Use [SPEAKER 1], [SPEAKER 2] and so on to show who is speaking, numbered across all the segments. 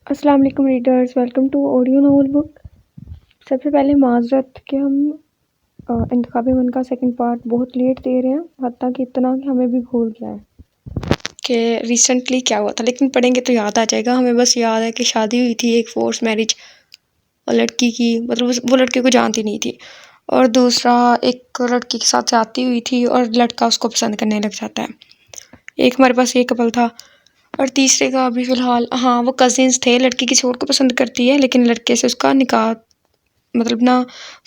[SPEAKER 1] السلام علیکم readers, welcome to audio novel book. سب سے پہلے معذرت کہ ہم انتخابی من کا سیکنڈ پارٹ بہت لیٹ دے رہے ہیں، حتیٰ کہ اتنا کہ ہمیں بھی بھول گیا ہے کہ ریسنٹلی کیا ہوا تھا، لیکن پڑھیں گے تو یاد آ جائے گا۔ ہمیں بس یاد ہے کہ شادی ہوئی تھی، ایک فورس میرج، اور لڑکی کی مطلب وہ لڑکے کو جانتی نہیں تھی، اور دوسرا ایک لڑکی کے ساتھ زیادتی ہوئی تھی اور لڑکا اس کو پسند کرنے لگ جاتا ہے۔ ایک ہمارے پاس یہ کپل تھا، اور تیسرے کا ابھی فی الحال وہ کزنس تھے، لڑکی کسی اور کو پسند کرتی ہے لیکن لڑکے سے اس کا نکاح مطلب نہ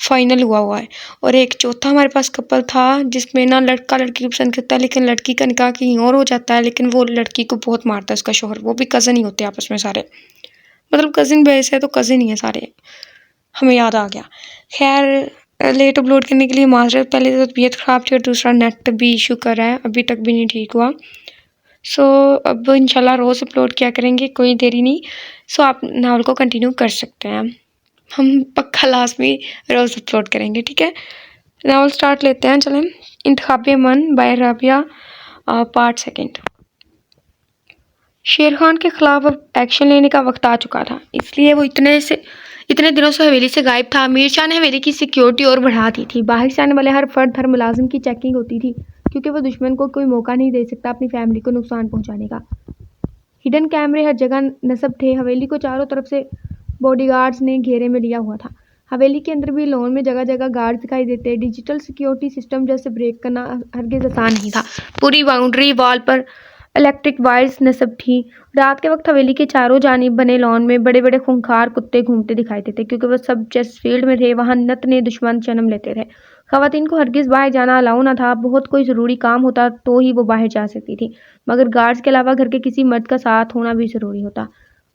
[SPEAKER 1] فائنل ہوا ہے۔ اور ایک چوتھا ہمارے پاس کپل تھا جس میں نہ لڑکا لڑکی کو پسند کرتا ہے لیکن لڑکی کا نکاح کہیں اور ہو جاتا ہے، لیکن وہ لڑکی کو بہت مارتا ہے اس کا شوہر، وہ بھی کزن ہی ہوتے ہیں آپس میں سارے، مطلب کزن بیس ہے تو کزن ہی ہے سارے، ہمیں یاد آ گیا۔ خیر لیٹ اپلوڈ کرنے کے لیے معذرت، پہلے تو طبیعت خراب تھی اور دوسرا نیٹ بھی ایشو کر رہا ہے، ابھی تک بھی نہیں ٹھیک ہوا۔ اب انشاءاللہ روز اپلوڈ کیا کریں گے، کوئی دیری نہیں۔ آپ ناول کو کنٹینیو کر سکتے ہیں، ہم پکا لازمی روز اپلوڈ کریں گے، ٹھیک ہے۔ ناول سٹارٹ لیتے ہیں، چلیں۔ انتخابِ من by Rabia, part second. Sher Khan کے خلاف اب ایکشن لینے کا وقت آ چکا تھا، اس لیے وہ اتنے دنوں سے حویلی سے غائب تھا۔ میر شاہ نے حویلی کی سیکیورٹی اور بڑھا دی تھی، باہر سے آنے والے ہر فرد، ہر ملازم کی چیکنگ ہوتی تھی، کیونکہ وہ دشمن کو کوئی موقع نہیں دے سکتا اپنی فیملی کو نقصان پہنچانے کا۔ ہڈن کیمرے ہر جگہ نصب تھے، حویلی کو چاروں طرف سے باڈی گارڈز نے گھیرے میں لیا ہوا تھا۔ حویلی کے اندر بھی لون میں جگہ جگہ گارڈز دکھائی دیتے۔ ڈیجیٹل سیکیورٹی سسٹم جیسے بریک کرنا ہرگز آسان نہیں تھا۔ پوری باؤنڈری وال پر الیکٹرک وائرز نصب تھیں۔ رات کے وقت حویلی کے چاروں جانب بنے لان میں بڑے بڑے خونخوار کتے گھومتے دکھائی دیتے، کیونکہ وہ سب جس فیلڈ میں تھے وہاں نتنے دشمن جنم لیتے تھے۔ خواتین کو ہرگز باہر جانا الاؤ نہ تھا، بہت کوئی ضروری کام ہوتا تو ہی وہ باہر جا سکتی تھی، مگر گارڈز کے علاوہ گھر کے کسی مرد کا ساتھ ہونا بھی ضروری ہوتا۔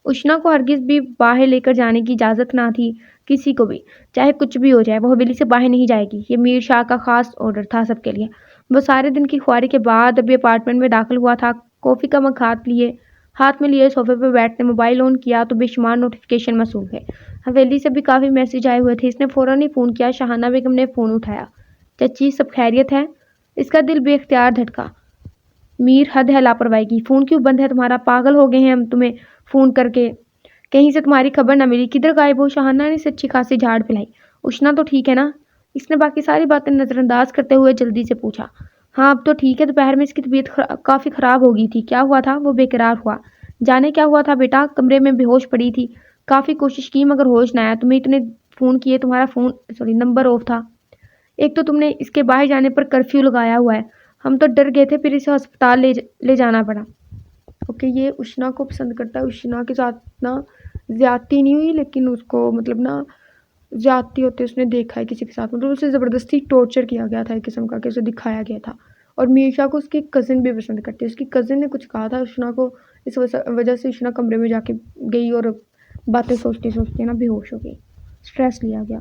[SPEAKER 1] اشنا کو ہرگز بھی باہر لے کر جانے کی اجازت نہ تھی، کسی کو بھی، چاہے کچھ بھی ہو جائے وہ حویلی سے باہر نہیں جائے گی۔ یہ میر شاہ کا خاص آرڈر تھا سب کے لیے۔ وہ سارے دن کی خواری کے بعد ابھی اپارٹمنٹ میں داخل ہوا تھا، کافی کا مگ ہاتھ میں لیے صوفے پہ بیٹھنے موبائل آن کیا تو بے شمار نوٹیفیکیشن موصول ہوئے۔ حویلی سے بھی کافی میسج آئے ہوئے تھے۔ اس نے فوراً ہی فون کیا۔ شاہانہ بیگم نے فون اٹھایا۔ چچی سب خیریت ہے؟ اس کا دل بے اختیار دھڑکا۔ میر حد ہے لاپرواہی کی، فون کیوں بند ہے تمہارا؟ پاگل ہو گئے ہیں ہم تمہیں فون کر کے، کہیں سے تمہاری خبر نہ ملی، کدھر غائب ہو؟ شاہانہ نے اچھی خاصی جھاڑ پھیلائی۔ اشنا تو ٹھیک ہے نا؟ اس نے باقی ساری باتیں نظر انداز کرتے ہوئے جلدی سے پوچھا۔ ہاں اب تو ٹھیک ہے، دوپہر میں اس کی طبیعت کافی خراب ہو گئی تھی۔ کیا ہوا تھا؟ وہ بے قرار ہوا۔ جانے کیا ہوا تھا بیٹا، کمرے میں بے ہوش پڑی تھی، کافی کوشش کی مگر ہوش نہ آیا، تمہیں اتنے فون کیے، تمہارا نمبر آف تھا۔ ایک تو تم نے اس کے باہر جانے پر کرفیو لگایا ہوا ہے، ہم تو ڈر گئے تھے، پھر اسے ہسپتال لے جانا پڑا۔ اوکے، یہ اشنا کو پسند کرتا ہے، اشنا کے ساتھ نا زیادتی نہیں ہوئی لیکن اس کو مطلب نا زیادتی ہوتے اس نے دیکھا ہے کسی کے ساتھ، مطلب اسے زبردستی ٹارچر کیا گیا تھا ایک قسم کا، کہ اسے دکھایا گیا تھا۔ اور میر شاہ کو اس کی کزن بھی پسند کرتی ہے، اس کی کزن نے کچھ کہا تھا اشنا کو، اس وجہ سے اشنا کمرے میں جا کے گئی اور باتیں سوچتے نا بے ہوش ہو گئی، سٹریس لیا گیا۔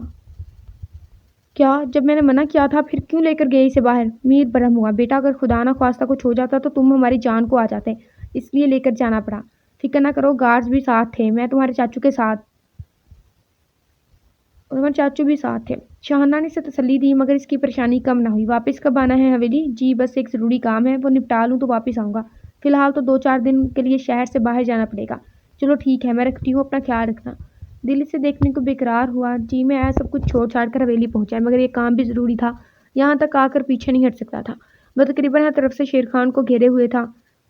[SPEAKER 1] کیا جب میں نے منع کیا تھا پھر کیوں لے کر گئے اسے باہر؟ میر برہم ہوا۔ بیٹا اگر خدا نہ خواستہ کچھ ہو جاتا تو تم ہماری جان کو آ جاتے، اس لیے لے کر جانا پڑا۔ فکر نہ کرو، گارڈز بھی ساتھ تھے، میں تمہارے چاچو بھی ساتھ تھے۔ شاہانہ نے اسے تسلی دی مگر اس کی پریشانی کم نہ ہوئی۔ واپس کب آنا ہے حویلی؟ جی بس ایک ضروری کام ہے، وہ نپٹا لوں تو واپس آؤں گا، فی الحال تو 2-4 دن کے لیے شہر سے باہر جانا پڑے گا۔ چلو ٹھیک ہے، میں رکھتی ہوں، اپنا خیال رکھنا۔ دل اسے دیکھنے کو بے قرار ہوا۔ جی میں سب کچھ چھوڑ چھاڑ کر حویلی پہنچا ہے، مگر یہ کام بھی ضروری تھا، یہاں تک آ کر پیچھے نہیں ہٹ سکتا تھا۔ وہ تقریباً ہر طرف سے شیر خان کو گھیرے ہوئے تھا،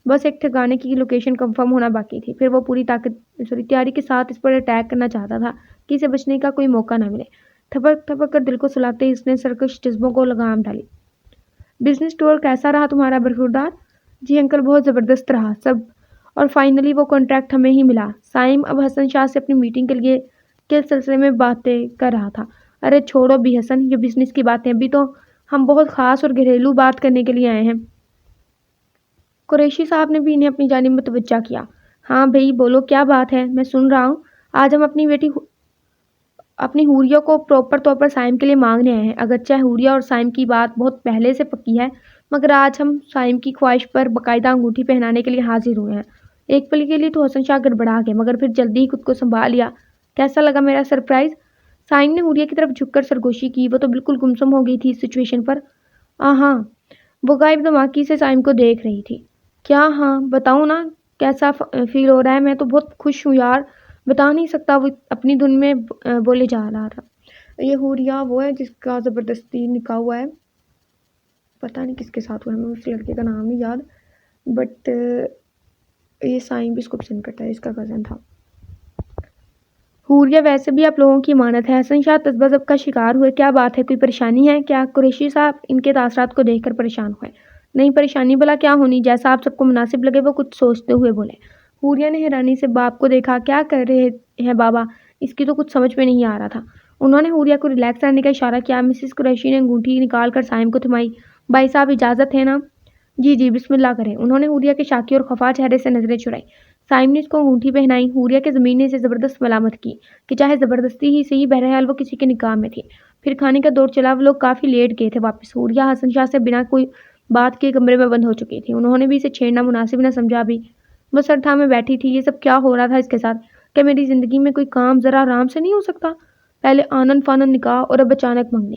[SPEAKER 1] بس ایک ٹھکانے کی لوکیشن کنفرم ہونا باقی تھی، پھر وہ پوری تیاری کے ساتھ اس پر اٹیک کرنا چاہتا تھا کہ اسے بچنے کا کوئی موقع نہ ملے۔ تھپک تھپک کر دل کو سلاتے اس نے سرکش جذبوں کو لگام ڈالی۔ بزنس ٹور کیسا رہا تمہارا برخوردار؟ جی انکل بہت زبردست رہا سب، اور فائنلی وہ کانٹریکٹ ہمیں ہی ملا۔ سائم اب حسن شاہ سے اپنی میٹنگ کے لیے کس سلسلے میں باتیں کر رہا تھا۔ ارے چھوڑو بھی حسن، یہ بزنس کی باتیں، ابھی تو ہم بہت خاص اور گھریلو بات کرنے کے لیے آئے ہیں۔ قریشی صاحب نے بھی انہیں اپنی جانب متوجہ کیا۔ ہاں بھئی بولو، کیا بات ہے؟ میں سن رہا ہوں۔ آج ہم اپنی حوریہ کو پراپر طور پر سائم کے لیے مانگنے آئے ہیں، اگرچہ حوریہ اور سائم کی بات بہت پہلے سے پکی ہے، مگر آج ہم سائم کی خواہش پر باقاعدہ انگوٹھی پہنانے کے لیے حاضر ہوئے ہیں۔ ایک پل کے لیے تو حسن شاہ گڑبڑا گئے، مگر پھر جلدی ہی خود کو سنبھال لیا۔ کیسا لگا میرا سرپرائز؟ سائم نے حوریہ کی طرف جھک کر سرگوشی کی، وہ تو بالکل گمسم ہو گئی تھی اس سچویشن پر۔ ہاں، وہ غائب دماغی سے سائم کو دیکھ رہی تھی۔ کیا؟ ہاں بتاؤ نا، کیسا فیل ہو رہا ہے؟ میں تو بہت خوش ہوں یار، بتا نہیں سکتا، وہ اپنی دھن میں بولے جا رہا تھا۔ یہ حوریہ وہ ہے جس کا زبردستی نکاح ہوا ہے، پتہ نہیں کس کے ساتھ ہوا ہے، میں اس لڑکے کا نام نہیں یاد، بٹ یہ سائن بھی اس کو پسند کرتا ہے، اس کا کزن تھا۔ حوریہ ویسے بھی آپ لوگوں کی امانت ہے۔ حسن شاہ تذبذب کا شکار ہوئے، کیا بات ہے، کوئی پریشانی ہے کیا؟ قریشی صاحب ان کے تاثرات کو دیکھ کر پریشان ہوئے۔ نہیں پریشانی بھلا کیا ہونی، جیسا آپ سب کو مناسب لگے، وہ کچھ سوچتے ہوئے بولے۔ حوریہ نے حیرانی سے باپ کو دیکھا۔ کیا کر رہے ہیں بابا؟ اس کی تو کچھ سمجھ میں نہیں آ رہا تھا۔ انہوں نے حوریہ کو ریلیکس رہنے کا اشارہ کیا۔ مسز قریشی نے انگوٹھی نکال کر سائم کو تھمائی۔ بھائی صاحب اجازت ہے نا؟ جی جی بسم اللہ کریں۔ انہوں نے حوریہ کے شاکی اور خفا چہرے سے نظریں چرائی۔ سائم نے اس کو انگوٹھی پہنائی۔ حوریہ کے ضمیر نے اسے زبردست ملامت کی کہ چاہے زبردستی ہی صحیح، بہرحال وہ کسی کے نکاح میں تھی۔ پھر کھانے کا دور چلا، وہ لوگ کافی لیٹ گئے تھے واپس۔ حوریہ حسن شاہ سے بنا کوئی بات کے کمرے میں بند ہو چکی تھی۔ انہوں نے بھی اسے چھیڑنا مناسب نہ سمجھا۔ بھی وہ سر تھامے بیٹھی تھی۔ یہ سب کیا ہو رہا تھا اس کے ساتھ؟ کہ میری زندگی میں کوئی کام ذرا آرام سے نہیں ہو سکتا؟ پہلے آنن فانن نکاح اور اب اچانک منگنی۔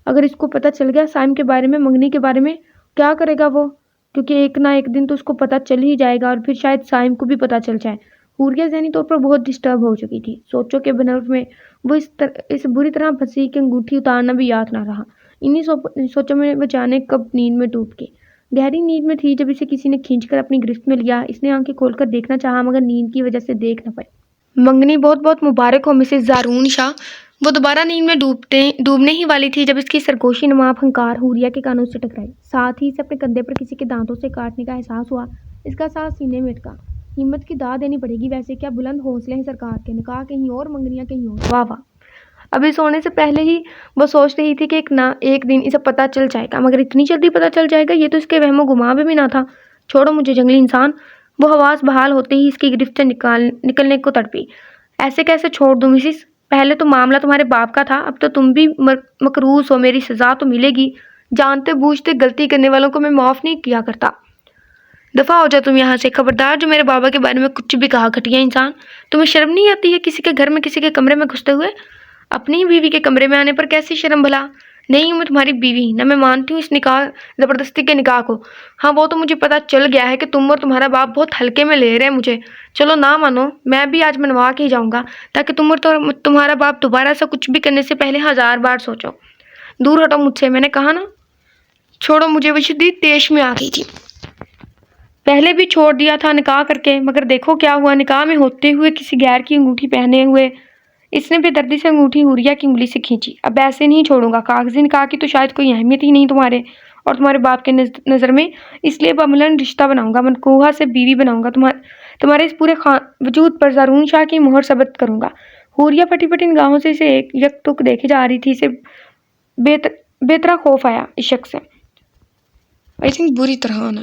[SPEAKER 1] اگر اس کو پتہ چل گیا سائم کے بارے میں، منگنی کے بارے میں، کیا کرے گا وہ؟ کیونکہ ایک نہ ایک دن تو اس کو پتہ چل ہی جائے گا، اور پھر شاید سائم کو بھی پتہ چل جائے۔ حوریہ ذہنی طور پر بہت ڈسٹرب ہو چکی تھی۔ سوچوں کے بنرف میں وہ اس بری طرح پھنسی کہ انگوٹھی اتارنا بھی یاد نہ رہا۔ انہی سوچوں میں وہ جانے کب نیند میں ٹوٹ گئی۔ گہری نیند میں تھی جب اسے کسی نے کھینچ کر اپنی گرفت میں لیا۔ اس نے آنکھیں کھول کر دیکھنا چاہا مگر نیند کی وجہ سے دیکھ نہ پائی۔ منگنی بہت بہت مبارک ہو مسز زارون شاہ۔ وہ دوبارہ نیند میں ڈوبنے ہی والی تھی جب اس کی سرگوشی نما پھنکار حوریہ کے کانوں سے ٹکرائی۔ ساتھ ہی اسے اپنے کندھے پر کسی کے دانتوں سے کاٹنے کا احساس ہوا۔ اس کا سانس سینے میں اٹکا۔ ہمت کی داد دینی پڑے گی ویسے، کیا بلند حوصلے ہیں سرکار کے، نکاح کہیں اور، منگنیاں کہیں اور، واہ واہ۔ ابھی سونے سے پہلے ہی وہ سوچ رہی تھی کہ ایک دن اسے پتہ چل جائے گا، مگر اتنی جلدی پتہ چل جائے گا، یہ تو اس کے وہم و گمان بھی نہ تھا۔ چھوڑو مجھے جنگلی انسان۔ وہ حواس بحال ہوتے ہی اس کی گرفت سے نکلنے کو تڑپی۔ ایسے کیسے چھوڑ دوں مسز؟ پہلے تو معاملہ تمہارے باپ کا تھا، اب تو تم بھی مقروض ہو، میری سزا تو ملے گی۔ جانتے بوجھتے غلطی کرنے والوں کو میں معاف نہیں کیا کرتا۔ دفعہ ہو جا تم یہاں سے، خبردار جو میرے بابا کے بارے میں کچھ بھی کہا، گھٹیا انسان۔ تمہیں شرم نہیں آتی ہے کسی کے گھر میں کسی کے کمرے میں گھستے ہوئے؟ اپنی ہی بیوی کے کمرے میں آنے پر کیسی شرم بھلا؟ نہیں ہوں میں تمہاری بیوی، نہ میں مانتی ہوں اس زبردستی کے نکاح کو۔ ہاں وہ تو مجھے پتا چل گیا ہے کہ تم اور تمہارا باپ بہت ہلکے میں لے رہے ہیں مجھے۔ چلو نہ مانو، میں بھی آج منوا کے ہی جاؤں گا، تاکہ تم اور تمہارا باپ دوبارہ سے کچھ بھی کرنے سے پہلے 1000 بار سوچو۔ دور ہٹو مجھ سے، میں نے کہا نا۔ چھوڑو مجھے، وہ شدید تیش میں آ گئی تھی۔ پہلے بھی چھوڑ دیا تھا نکاح کر کے، مگر دیکھو کیا ہوا، نکاح میں ہوتے ہوئے کسی غیر کی انگوٹھی پہنے ہوئے۔ اس نے بے دردی سے انگوٹھی حوریہ کی انگلی سے کھینچی۔ اب ایسے نہیں چھوڑوں گا، کاغذی نکاح کی تو شاید کوئی اہمیت ہی نہیں تمہارے اور تمہارے باپ کے نظر میں، اس لیے عملاً رشتہ بناؤں گا، منقوہ سے بیوی بناؤں گا، تمہارے اس پورے وجود پر زارون شاہ کی مہر ثبت کروں گا۔ حوریہ پھٹی پھٹی نگاہوں سے اسے یک ٹک دیکھے جا رہی تھی۔ اسے بے طرح خوف آیا اس شخص سے، بری طرح نا۔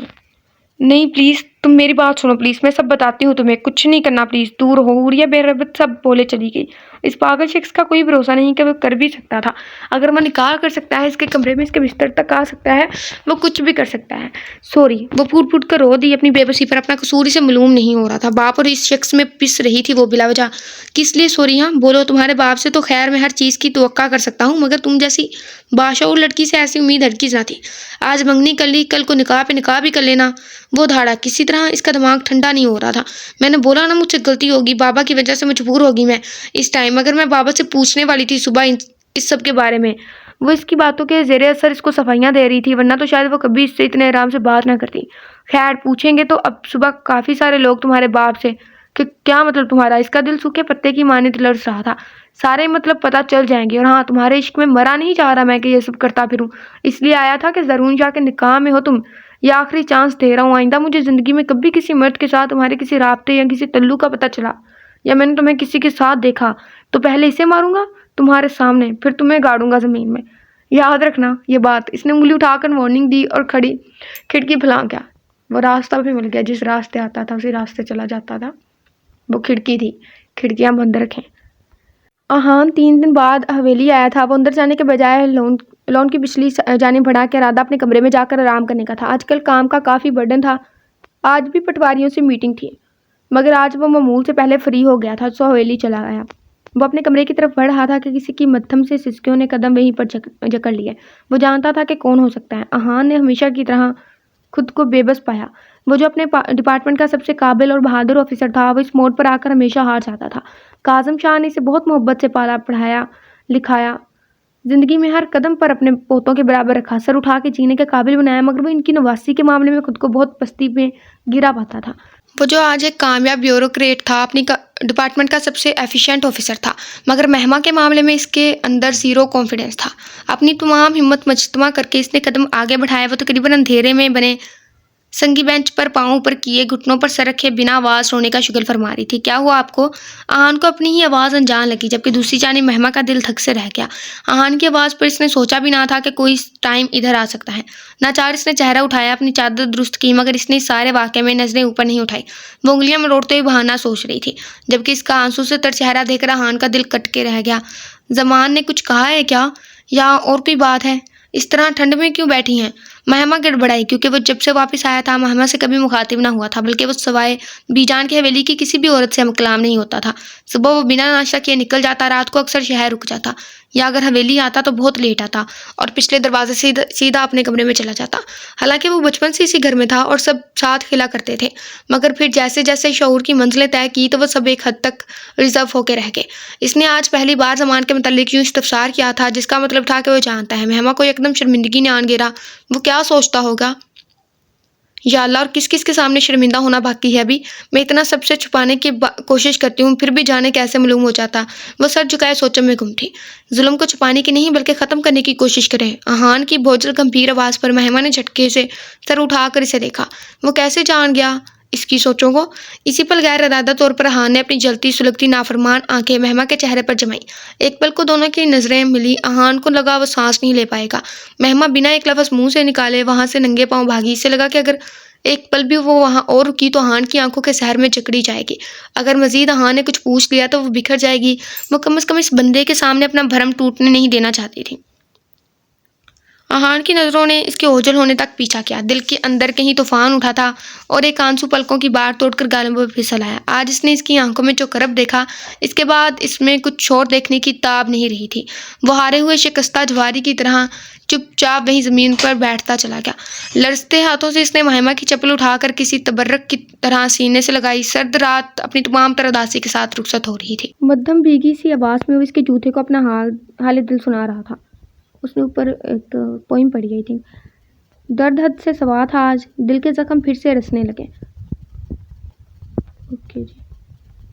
[SPEAKER 1] نہیں پلیز تم میری بات سنو پلیز، میں سب بتاتی ہوں تمہیں، کچھ نہیں کرنا پلیز، دور ہو۔ حوریہ بے رغبت سب بولے چلی گئی۔ اس پاگل شخص کا کوئی بھروسہ نہیں کہ وہ کر بھی سکتا تھا۔ اگر وہ نکاح کر سکتا ہے، اس کے کمرے میں اس کے بستر تک آ سکتا ہے، وہ کچھ بھی کر سکتا ہے۔ سوری، وہ پھوٹ پھوٹ کر رو دی اپنی بے بسی پر۔ اپنا قصور اسے معلوم نہیں ہو رہا تھا۔ باپ اور اس شخص میں پس رہی تھی وہ بلا وجہ۔ کس لیے سوری؟ ہاں بولو، تمہارے باپ سے تو خیر میں ہر چیز کی توقع کر سکتا ہوں، مگر تم جیسی باشعور لڑکی سے ایسی امید ہرگز نہ تھی۔ آج منگنی کر لی، کل کو نکاح پہ نکاح بھی کر لینا۔ وہ دھاڑا، کسی طرح اس کا دماغ ٹھنڈا نہیں ہو رہا تھا۔ میں نے بولا نا مجھ سے غلطی ہوگی، بابا کی وجہ سے مجبور ہوگی میں اس ٹائم، مگر میں بابا سے پوچھنے والی تھی صبح اس سب کے بارے میں۔ وہ اس کی باتوں کے زیر اثر اس کو صفائیاں دے رہی تھی، ورنہ تو شاید وہ کبھی اس سے اتنے آرام سے بات نہ کرتی۔ خیر پوچھیں گے تو اب صبح کافی سارے لوگ تمہارے باپ سے کہ کیا مطلب تمہارا؟ اس کا دل سوکھے پتے کی مانند لرز رہا تھا۔ سارے مطلب پتہ چل جائیں گے، اور ہاں تمہارے عشق میں مرا نہیں چاہ رہا میں کہ یہ سب کرتا پھروں، اس لیے آیا تھا کہ زارون شاہ کے نکاح میں ہو تم۔ یہ آخری چانس دے رہا ہوں، آئندہ مجھے زندگی میں کبھی کسی مرد کے ساتھ تمہارے کسی رابطے یا کسی تعلق کا پتہ چلا، یا میں نے تمہیں کسی کے ساتھ دیکھا، تو پہلے اسے ماروں گا تمہارے سامنے، پھر تمہیں گاڑوں گا زمین میں۔ یاد رکھنا یہ بات۔ اس نے انگلی اٹھا کر وارننگ دی اور کھڑکی پھلانگ گیا۔ وہ راستہ بھی مل گیا، جس راستے آتا تھا اسی راستے چلا جاتا تھا۔ وہ کھڑکی تھی، کھڑکیاں بند رکھیں۔ آہان 3 دن بعد حویلی آیا تھا۔ وہ اندر جانے کے بجائے لون کی پچھلی جانب بڑھا کے ارادہ اپنے کمرے میں جا کر آرام کرنے کا تھا۔ آج کل کام کا کافی برڈن تھا، آج بھی پٹواریوں سے میٹنگ تھی، مگر آج وہ معمول سے پہلے فری ہو گیا تھا، سو حویلی چلا گیا۔ وہ اپنے کمرے کی طرف بڑھ رہا تھا کہ کسی کی مدھم سے سسکیوں نے قدم وہیں پر جکڑ لیے۔ وہ جانتا تھا کہ کون ہو سکتا ہے۔ آہان نے ہمیشہ کی طرح خود کو بے بس پایا۔ وہ جو اپنے ڈپارٹمنٹ کا سب سے قابل اور بہادر آفیسر تھا، وہ اس موڑ پر آ کر ہمیشہ ہار جاتا تھا۔ کاظم شاہ نے اسے بہت محبت سے پالا، پڑھایا، لکھایا، زندگی میں ہر قدم پر اپنے پوتوں کے برابر رکھا، سر اٹھا کے جینے کے قابل بنایا، مگر وہ ان کی نواسی کے معاملے میں خود کو بہت پستی میں گرا پاتا تھا۔ وہ جو آج ایک کامیاب بیوروکریٹ تھا، اپنی ڈپارٹمنٹ کا سب سے ایفیشینٹ آفیسر تھا، مگر مہما کے معاملے میں اس کے اندر زیرو کانفیڈنس تھا۔ اپنی تمام ہمت مجتمع کر کے اس نے قدم آگے بڑھایا۔ وہ تقریباً اندھیرے میں بنے سنگی بینچ پر پاؤں اوپر کیے، گھٹنوں پر سر رکھے بنا آواز رونے کا شغل فرما رہی تھی۔ کیا ہوا آپ کو؟ آہان کو اپنی ہی آواز انجان لگی، جبکہ دوسری جانب مہما کا دل دھک سے رہ گیا۔ آہان کی آواز پر اس نے سوچا بھی نہ تھا کہ کوئی ٹائم ادھر آ سکتا ہے۔ ناچار اس نے چہرہ اٹھایا، اپنی چادر درست کی، مگر اس نے اس سارے واقعے میں نظریں اوپر نہیں اٹھائی۔ وہ انگلیاں مروڑتے ہوئے بہانہ سوچ رہی تھی، جبکہ اس کا آنسو سے تر چہرہ دیکھ کر آہان کا دل کٹ کے رہ گیا۔ زمان نے کچھ کہا ہے کیا، یا اور کوئی بات ہے؟ اس طرح ٹھنڈ میں کیوں بیٹھی ہیں؟ مہما گڑبڑائی، کیونکہ وہ جب سے واپس آیا تھا مہما سے کبھی مخاطب نہ ہوا تھا، بلکہ وہ سوائے بی جان کی حویلی کی کسی بھی عورت سے کلام نہیں ہوتا تھا۔ صبح وہ بنا ناشتہ کیے نکل جاتا، رات کو اکثر شہر رک جاتا، یا اگر حویلی آتا تو بہت لیٹ آتا اور پچھلے دروازے سے سیدھا اپنے کمرے میں چلا جاتا۔ حالانکہ وہ بچپن سے اسی گھر میں تھا اور سب ساتھ کھیلا کرتے تھے، مگر پھر جیسے جیسے شعور کی منزلیں طے کی تو وہ سب ایک حد تک ریزرو ہو کے رہ گئے۔ اس نے آج پہلی بار زمان کے متعلق یوں استفسار کیا تھا، جس کا مطلب تھا کہ وہ جانتا ہے۔ مہما کو یکدم شرمندگی نے آن گھیرا۔ وہ کیا سوچتا ہوگا؟ یا اللہ، اور کس کس کے سامنے شرمندہ ہونا باقی ہے ابھی؟ میں اتنا سب سے چھپانے کی کوشش کرتی ہوں، پھر بھی جانے کیسے معلوم ہو جاتا۔ وہ سر جھکائے سوچوں میں گم تھی۔ ظلم کو چھپانے کی نہیں بلکہ ختم کرنے کی کوشش کریں۔ آہان کی بھوجل گمبھیر آواز پر مہما نے جھٹکے سے سر اٹھا کر اسے دیکھا۔ وہ کیسے جان گیا اس کی سوچوں کو؟ اسی پل غیر ارادہ طور پر آہان نے اپنی جلتی سلگتی نافرمان آنکھیں مہما کے چہرے پر جمائیں۔ ایک پل کو دونوں کی نظریں ملی۔ آہان کو لگا وہ سانس نہیں لے پائے گا۔ مہما بنا ایک لفظ منہ سے نکالے وہاں سے ننگے پاؤں بھاگی۔ اسے لگا کہ اگر ایک پل بھی وہ وہاں اور رکی تو آہان کی آنکھوں کے سحر میں جکڑی جائے گی۔ اگر مزید آہان نے کچھ پوچھ لیا تو وہ بکھر جائے گی۔ وہ کم از کم اس بندے کے سامنے اپنا بھرم ٹوٹنے نہیں دینا چاہتی تھی۔ آہان کی نظروں نے اس کے اوجھل ہونے تک پیچھا کیا۔ دل کے اندر کہیں طوفان اٹھا تھا اور ایک آنسو پلکوں کی بار توڑ کر گالوں پر پھسل آیا۔ آج اس نے اس کی آنکھوں میں جو کرب دیکھا، اس کے بعد اس میں کچھ اور دیکھنے کی تاب نہیں رہی تھی۔ وہ ہارے ہوئے شکستہ جواری کی طرح چپ چاپ وہیں زمین پر بیٹھتا چلا گیا۔ لرزتے ہاتھوں سے اس نے مہما کی چپل اٹھا کر کسی تبرک کی طرح سینے سے لگائی۔ سرد رات اپنی تمام تر اداسی کے ساتھ رخصت ہو رہی تھی۔ مدھم بھیگی سی آواز میں وہ اس کے جوتے کو اپنا حال دل سنا رہا تھا۔ اس نے اوپر ایک پوئم پڑھی گئی تھی۔ درد حد سے سوا تھا آج، دل کے زخم پھر سے رسنے لگے۔ اوکے جی۔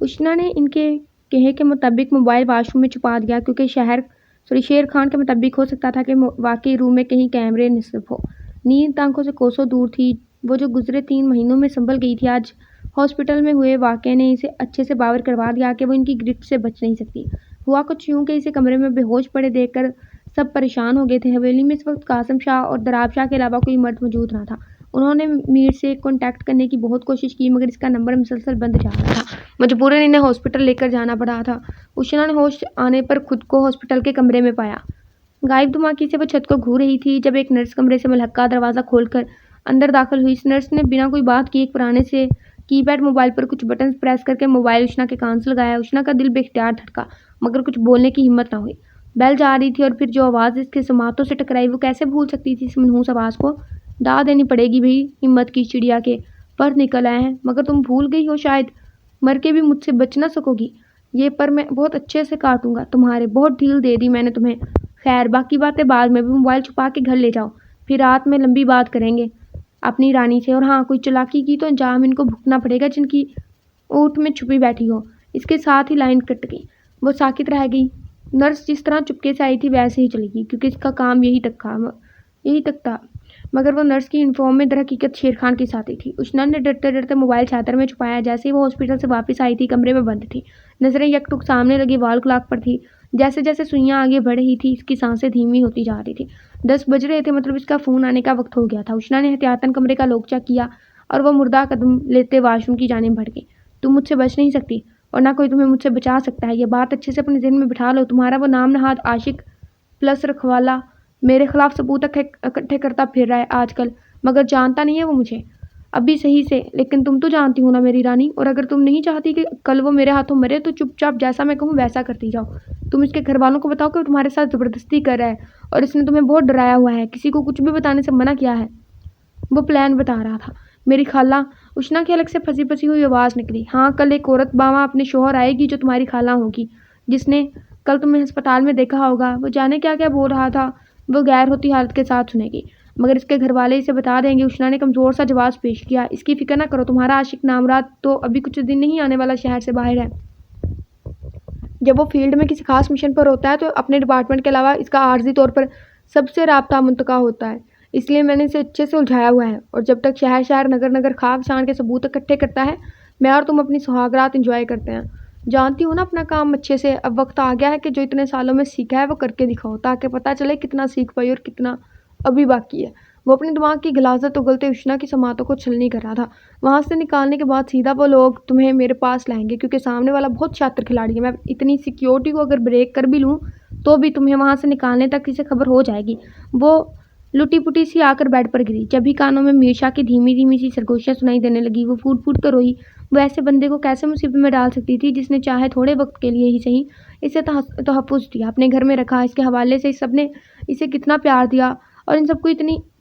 [SPEAKER 1] اشنا نے ان کے کہے کے مطابق موبائل واش روم میں چھپا دیا، کیونکہ شیر خان کے مطابق ہو سکتا تھا کہ واقعی روم میں کہیں کیمرے نصب ہو۔ نیند آنکھوں سے کوسوں دور تھی۔ وہ جو گزرے 3 مہینوں میں سنبھل گئی تھی، آج ہاسپٹل میں ہوئے واقعے نے اسے اچھے سے باور کروا دیا کہ وہ ان کی گرفت سے بچ نہیں سکتی۔ ہوا کچھ یوں کہ اسے کمرے میں بے ہوش پڑے دیکھ کر سب پریشان ہو گئے تھے۔ حویلی میں اس وقت کاظم شاہ اور دراب شاہ کے علاوہ کوئی مرد موجود نہ تھا۔ انہوں نے میر سے کانٹیکٹ کرنے کی بہت کوشش کی، مگر اس کا نمبر مسلسل بند جا رہا تھا۔ مجبوراً انہیں ہاسپٹل لے کر جانا پڑا تھا۔ اشنا نے ہوش آنے پر خود کو ہاسپٹل کے کمرے میں پایا۔ غائب دماغی سے وہ چھت کو گھور رہی تھی جب ایک نرس کمرے سے ملحقہ دروازہ کھول کر اندر داخل ہوئی۔ اس نرس نے بنا کوئی بات کیے ایک پرانے سے کی پیڈ موبائل پر کچھ بٹنز پریس کر کے موبائل اشنا کے کان سے لگایا۔ اشنا کا دل بے اختیار دھڑکا، مگر کچھ بولنے کی ہمت نہ ہوئی۔ بیل جا رہی تھی اور پھر جو آواز اس کے سماعتوں سے ٹکرائی، وہ کیسے بھول سکتی تھی اس منحوس آواز کو؟ ڈا دینی پڑے گی بھئی ہمت کی چڑیا کے پر نکل آئے ہیں، مگر تم بھول گئی ہو شاید، مر کے بھی مجھ سے بچ نہ سکو گی۔ یہ پر میں بہت اچھے سے کاٹوں گا تمہارے، بہت ڈھیل دے دی میں نے تمہیں۔ خیر باقی باتیں بعد میں، بھی موبائل چھپا کے گھر لے جاؤ، پھر رات میں لمبی بات کریں گے اپنی رانی سے۔ اور ہاں، کوئی چالاکی کی تو انجام ان کو بھگتنا پڑے گا جن کی اوٹ میں چھپی بیٹھی ہو۔ اس کے ساتھ ہی لائن کٹ گئی۔ وہ ساکت رہ گئی۔ نرس جس طرح چپکے سے آئی تھی ویسے ہی چلی گئی، کیونکہ اس کا کام یہی تک تھا۔ مگر وہ نرس کی یونیفارم میں در حقیقت شیر خان کی ساتھی تھی۔ اشنا نے ڈرتے ڈرتے موبائل چادر میں چھپایا۔ جیسے ہی وہ ہاسپٹل سے واپس آئی تھی، کمرے میں بند تھی، نظریں یک ٹک سامنے لگی وال کلاک پر تھی۔ جیسے جیسے سوئیاں آگے بڑھ رہی تھی، اس کی سانسیں دھیمی ہوتی جا رہی تھی۔ 10 بج رہے تھے، مطلب اس کا فون آنے کا وقت ہو گیا تھا۔ اشنا نے احتیاطاً کمرے کا لوک چیک کیا اور وہ مردہ قدم لیتے واش روم کی جانب بڑھ گئی۔ تم مجھ سے بچ نہیں سکتی اور نہ کوئی تمہیں مجھ سے بچا سکتا ہے، یہ بات اچھے سے اپنے ذہن میں بٹھا لو۔ تمہارا وہ نام نہاد عاشق پلس رکھوالا میرے خلاف ثبوت اکٹھے کرتا پھر رہا ہے آج کل، مگر جانتا نہیں ہے وہ مجھے اب بھی صحیح سے۔ لیکن تم تو جانتی ہو نا میری رانی، اور اگر تم نہیں چاہتی کہ کل وہ میرے ہاتھوں مرے تو چپ چاپ جیسا میں کہوں ویسا کرتی جاؤ۔ تم اس کے گھر والوں کو بتاؤ کہ وہ تمہارے ساتھ زبردستی کر رہا ہے اور اس نے تمہیں بہت ڈرایا ہوا ہے، کسی کو کچھ بھی بتانے سے منع کیا ہے۔ وہ پلان بتا رہا تھا۔ میری خالہ، اشنا کی الگ سے پھنسی پھنسی ہوئی آواز نکلی۔ ہاں، کل ایک عورت باواں اپنے شوہر آئے گی جو تمہاری خالہ ہوگی، جس نے کل تمہیں ہسپتال میں دیکھا ہوگا۔ وہ جانے کیا کیا بول رہا تھا، وہ غیر ہوتی حالت کے ساتھ سنے گی، مگر اس کے گھر والے اسے بتا دیں گے۔ اشنا نے کمزور سا جواب پیش کیا۔ اس کی فکر نہ کرو، تمہارا عاشق نامراد تو ابھی کچھ دن نہیں آنے والا شہر سے باہر ہے۔ جب وہ فیلڈ میں کسی خاص مشن پر ہوتا ہے تو اپنے ڈپارٹمنٹ کے علاوہ اس کا عارضی طور پر سب سے رابطہ منقطع ہوتا ہے، اس لیے میں نے اسے اچھے سے الجھایا ہوا ہے، اور جب تک شہر شہر نگر نگر خواب شان کے ثبوت اکٹھے کرتا ہے، میں اور تم اپنی سہاگرات انجوائے کرتے ہیں۔ جانتی ہو نا اپنا کام اچھے سے، اب وقت آ گیا ہے کہ جو اتنے سالوں میں سیکھا ہے وہ کر کے دکھاؤ، تاکہ پتہ چلے کتنا سیکھ پائی اور کتنا ابھی باقی ہے۔ وہ اپنے دماغ کی غلاظت اگلتے اشنا کی سماعتوں کو چھلنی کر رہا تھا۔ وہاں سے نکالنے کے بعد سیدھا وہ لوگ تمہیں میرے پاس لائیں گے، کیونکہ سامنے والا بہت شاطر کھلاڑی ہے۔ میں اتنی سیکیورٹی کو اگر بریک کر بھی لوں تو بھی تمہیں وہاں سے نکالنے تک اسے خبر ہو جائے گی۔ وہ لٹی پٹی سی آ کر بیڈ پر گری۔ جب ہی کانوں میں میر شاہ کی دھیمی دھیمی سی سرگوشیاں سنائی دینے لگی، وہ پھوٹ پھوٹ کر روئی۔ وہ ایسے بندے کو کیسے مصیبت میں ڈال سکتی تھی جس نے چاہے تھوڑے وقت کے لیے ہی صحیح اسے تحفظ دیا، اپنے گھر میں رکھا۔ اس کے حوالے سے سب نے اسے کتنا پیار دیا، اور ان سب کو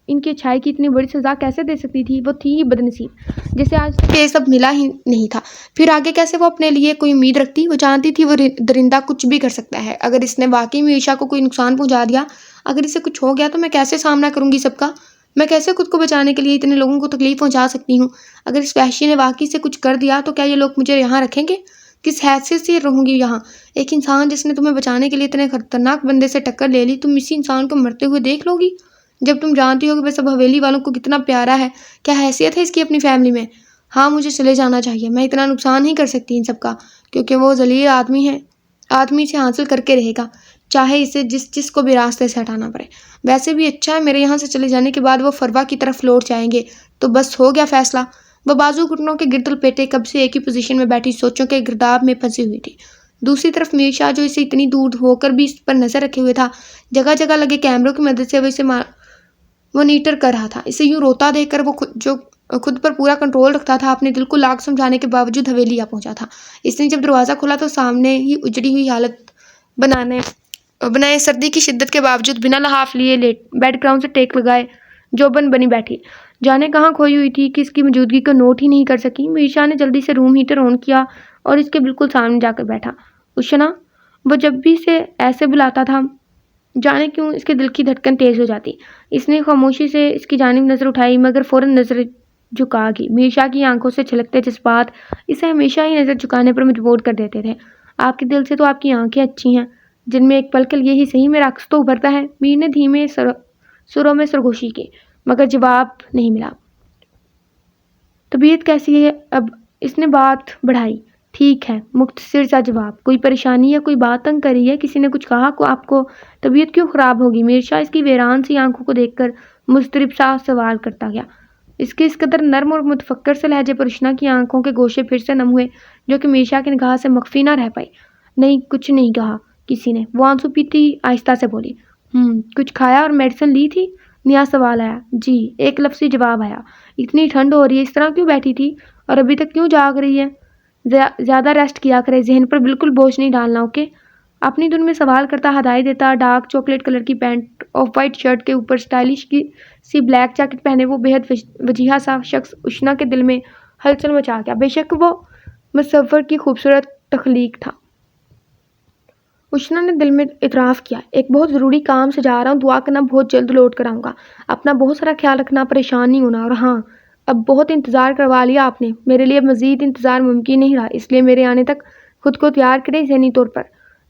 [SPEAKER 1] ان کی اچھائی کی اتنی بڑی سزا کیسے دے سکتی تھی؟ وہ تھی ہی بدنصیب، جسے آج تک یہ سب ملا ہی نہیں تھا۔ پھر آگے کیسے وہ اپنے لیے کوئی امید رکھتی؟ وہ جانتی تھی وہ درندہ کچھ بھی کر سکتا ہے۔ اگر اس نے واقعی میں عائشہ کو کوئی نقصان پہنچا دیا، اگر اسے کچھ ہو گیا، تو میں کیسے سامنا کروں گی سب کا؟ میں کیسے خود کو بچانے کے لیے اتنے لوگوں کو تکلیف پہنچا سکتی ہوں؟ اگر اس وحشی نے واقعی سے کچھ کر دیا تو کیا یہ لوگ مجھے یہاں رکھیں گے؟ کس حیثیت سے رہوں گی یہاں؟ ایک انسان جس نے تمہیں بچانے کے لیے اتنے خطرناک بندے سے ٹکر لے لی، تم اسی انسان کو مرتے ہوئے دیکھ لو گی؟ جب تم جانتی ہو کہ وہ سب حویلی والوں کو کتنا پیارا ہے، کیا حیثیت ہے اس کی اپنی فیملی میں؟ ہاں، مجھے چلے جانا چاہیے، میں اتنا نقصان نہیں کر سکتی ان سب کا، کیونکہ وہ ذلیل آدمی ہے، آدمی سے حاصل کر کے رہے گا، چاہے اسے جس کو بھی راستے سے ہٹانا پڑے۔ ویسے بھی اچھا ہے، میرے یہاں سے چلے جانے کے بعد وہ فروا کی طرف لوٹ جائیں گے، تو بس ہو گیا فیصلہ۔ وہ بازو گھٹنوں کے گرد لپیٹے کب سے ایک ہی پوزیشن میں بیٹھی سوچوں کے گرداب میں پھنسی ہوئی تھی۔ دوسری طرف میر شاہ، جو اسے اتنی دور ہو کر بھی اس پر نظر رکھے ہوئے تھا، جگہ جگہ لگے کیمروں کی مدد سے وہ اسے مانیٹر کر رہا تھا۔ اسے یوں روتا دیکھ کر وہ خود پر پورا کنٹرول رکھتا تھا، اپنے دل کو لاکھ سمجھانے کے باوجود حویلی آ پہنچا تھا۔ اس نے جب دروازہ کھولا تو سامنے ہی اجڑی ہوئی حالت بنائے سردی کی شدت کے باوجود بنا لحاف لیے بیڈ گراؤنڈ سے ٹیک لگائے جوبن بنی بیٹھی، جانے کہاں کھوئی ہوئی تھی کہ اس کی موجودگی کو نوٹ ہی نہیں کر سکی۔ میر شاہ نے جلدی سے روم ہیٹر آن کیا اور اس کے بالکل سامنے جا کر بیٹھا۔ اشنا، وہ جب بھی اسے ایسے بلاتا تھا، جانے کیوں اس کے دل کی دھڑکن تیز ہو جاتی۔ اس نے خاموشی سے اس کی جانب نظر اٹھائی، مگر فوراً نظر جھکا گئی۔ میر شاہ کی آنکھوں سے چھلکتے جذبات اسے ہمیشہ ہی نظر جھکانے پر مجبور کر دیتے تھے۔ آپ کے دل سے تو آپ کی آنکھیں اچھی ہیں، جن میں ایک پل کے لیے ہی صحیح میں رقص تو ابھرتا ہے۔ میر نے دھیمے سروں میں سرگوشی کی، مگر جواب نہیں ملا۔ طبیعت کیسی ہے اب؟ اس نے بات بڑھائی۔ ٹھیک ہے، مختصر سا جواب۔ کوئی پریشانی ہے؟ کوئی بات تنگ کری ہے؟ کسی نے کچھ کہا آپ کو؟ طبیعت کیوں خراب ہوگی؟ میر شاہ اس کی ویران سی آنکھوں کو دیکھ کر مضطرب سا سوال کرتا گیا۔ اس کے اس قدر نرم اور متفکر سے لہجے پر اشنا کی آنکھوں کے گوشے پھر سے نم ہوئے، جو کہ میر شاہ کی نگاہ سے مخفی نہ رہ پائی۔ نہیں، کچھ نہیں کہا کسی نے، وہ آنسو پیتی آہستہ سے بولی۔ کچھ کھایا اور میڈیسن لی تھی؟ نیا سوال آیا۔ جی، ایک لفظی جواب آیا۔ اتنی ٹھنڈ ہو رہی ہے، اس طرح کیوں بیٹھی تھی، اور ابھی تک کیوں جاگ رہی ہے؟ زیادہ ریسٹ کیا کرے، ذہن پر بالکل بوجھ نہیں ڈالنا، اوکے؟ اپنی دھن میں سوال کرتا ہدایت دیتا ڈارک چاکلیٹ کلر کی پینٹ، آف وائٹ شرٹ کے اوپر اسٹائلش کی سی بلیک جیکٹ پہنے وہ بے حد وجیہہ سا شخص اشنا کے دل میں ہلچل مچا گیا۔ بے شک وہ مصور کی خوبصورت تخلیق تھا۔ اشنا نے دل میں اعتراف کیا۔ ایک بہت ضروری کام سے جا رہا ہوں، دعا کرنا بہت جلد لوٹ کر آؤں گا۔ اپنا بہت سارا خیال رکھنا، پریشان نہیں ہونا، اور ہاں، اب بہت انتظار کروا لیا آپ نے، میرے لیے مزید انتظار ممکن نہیں رہا، اس لیے میرے آنے تک خود کو تیار کریں ذہنی طور پر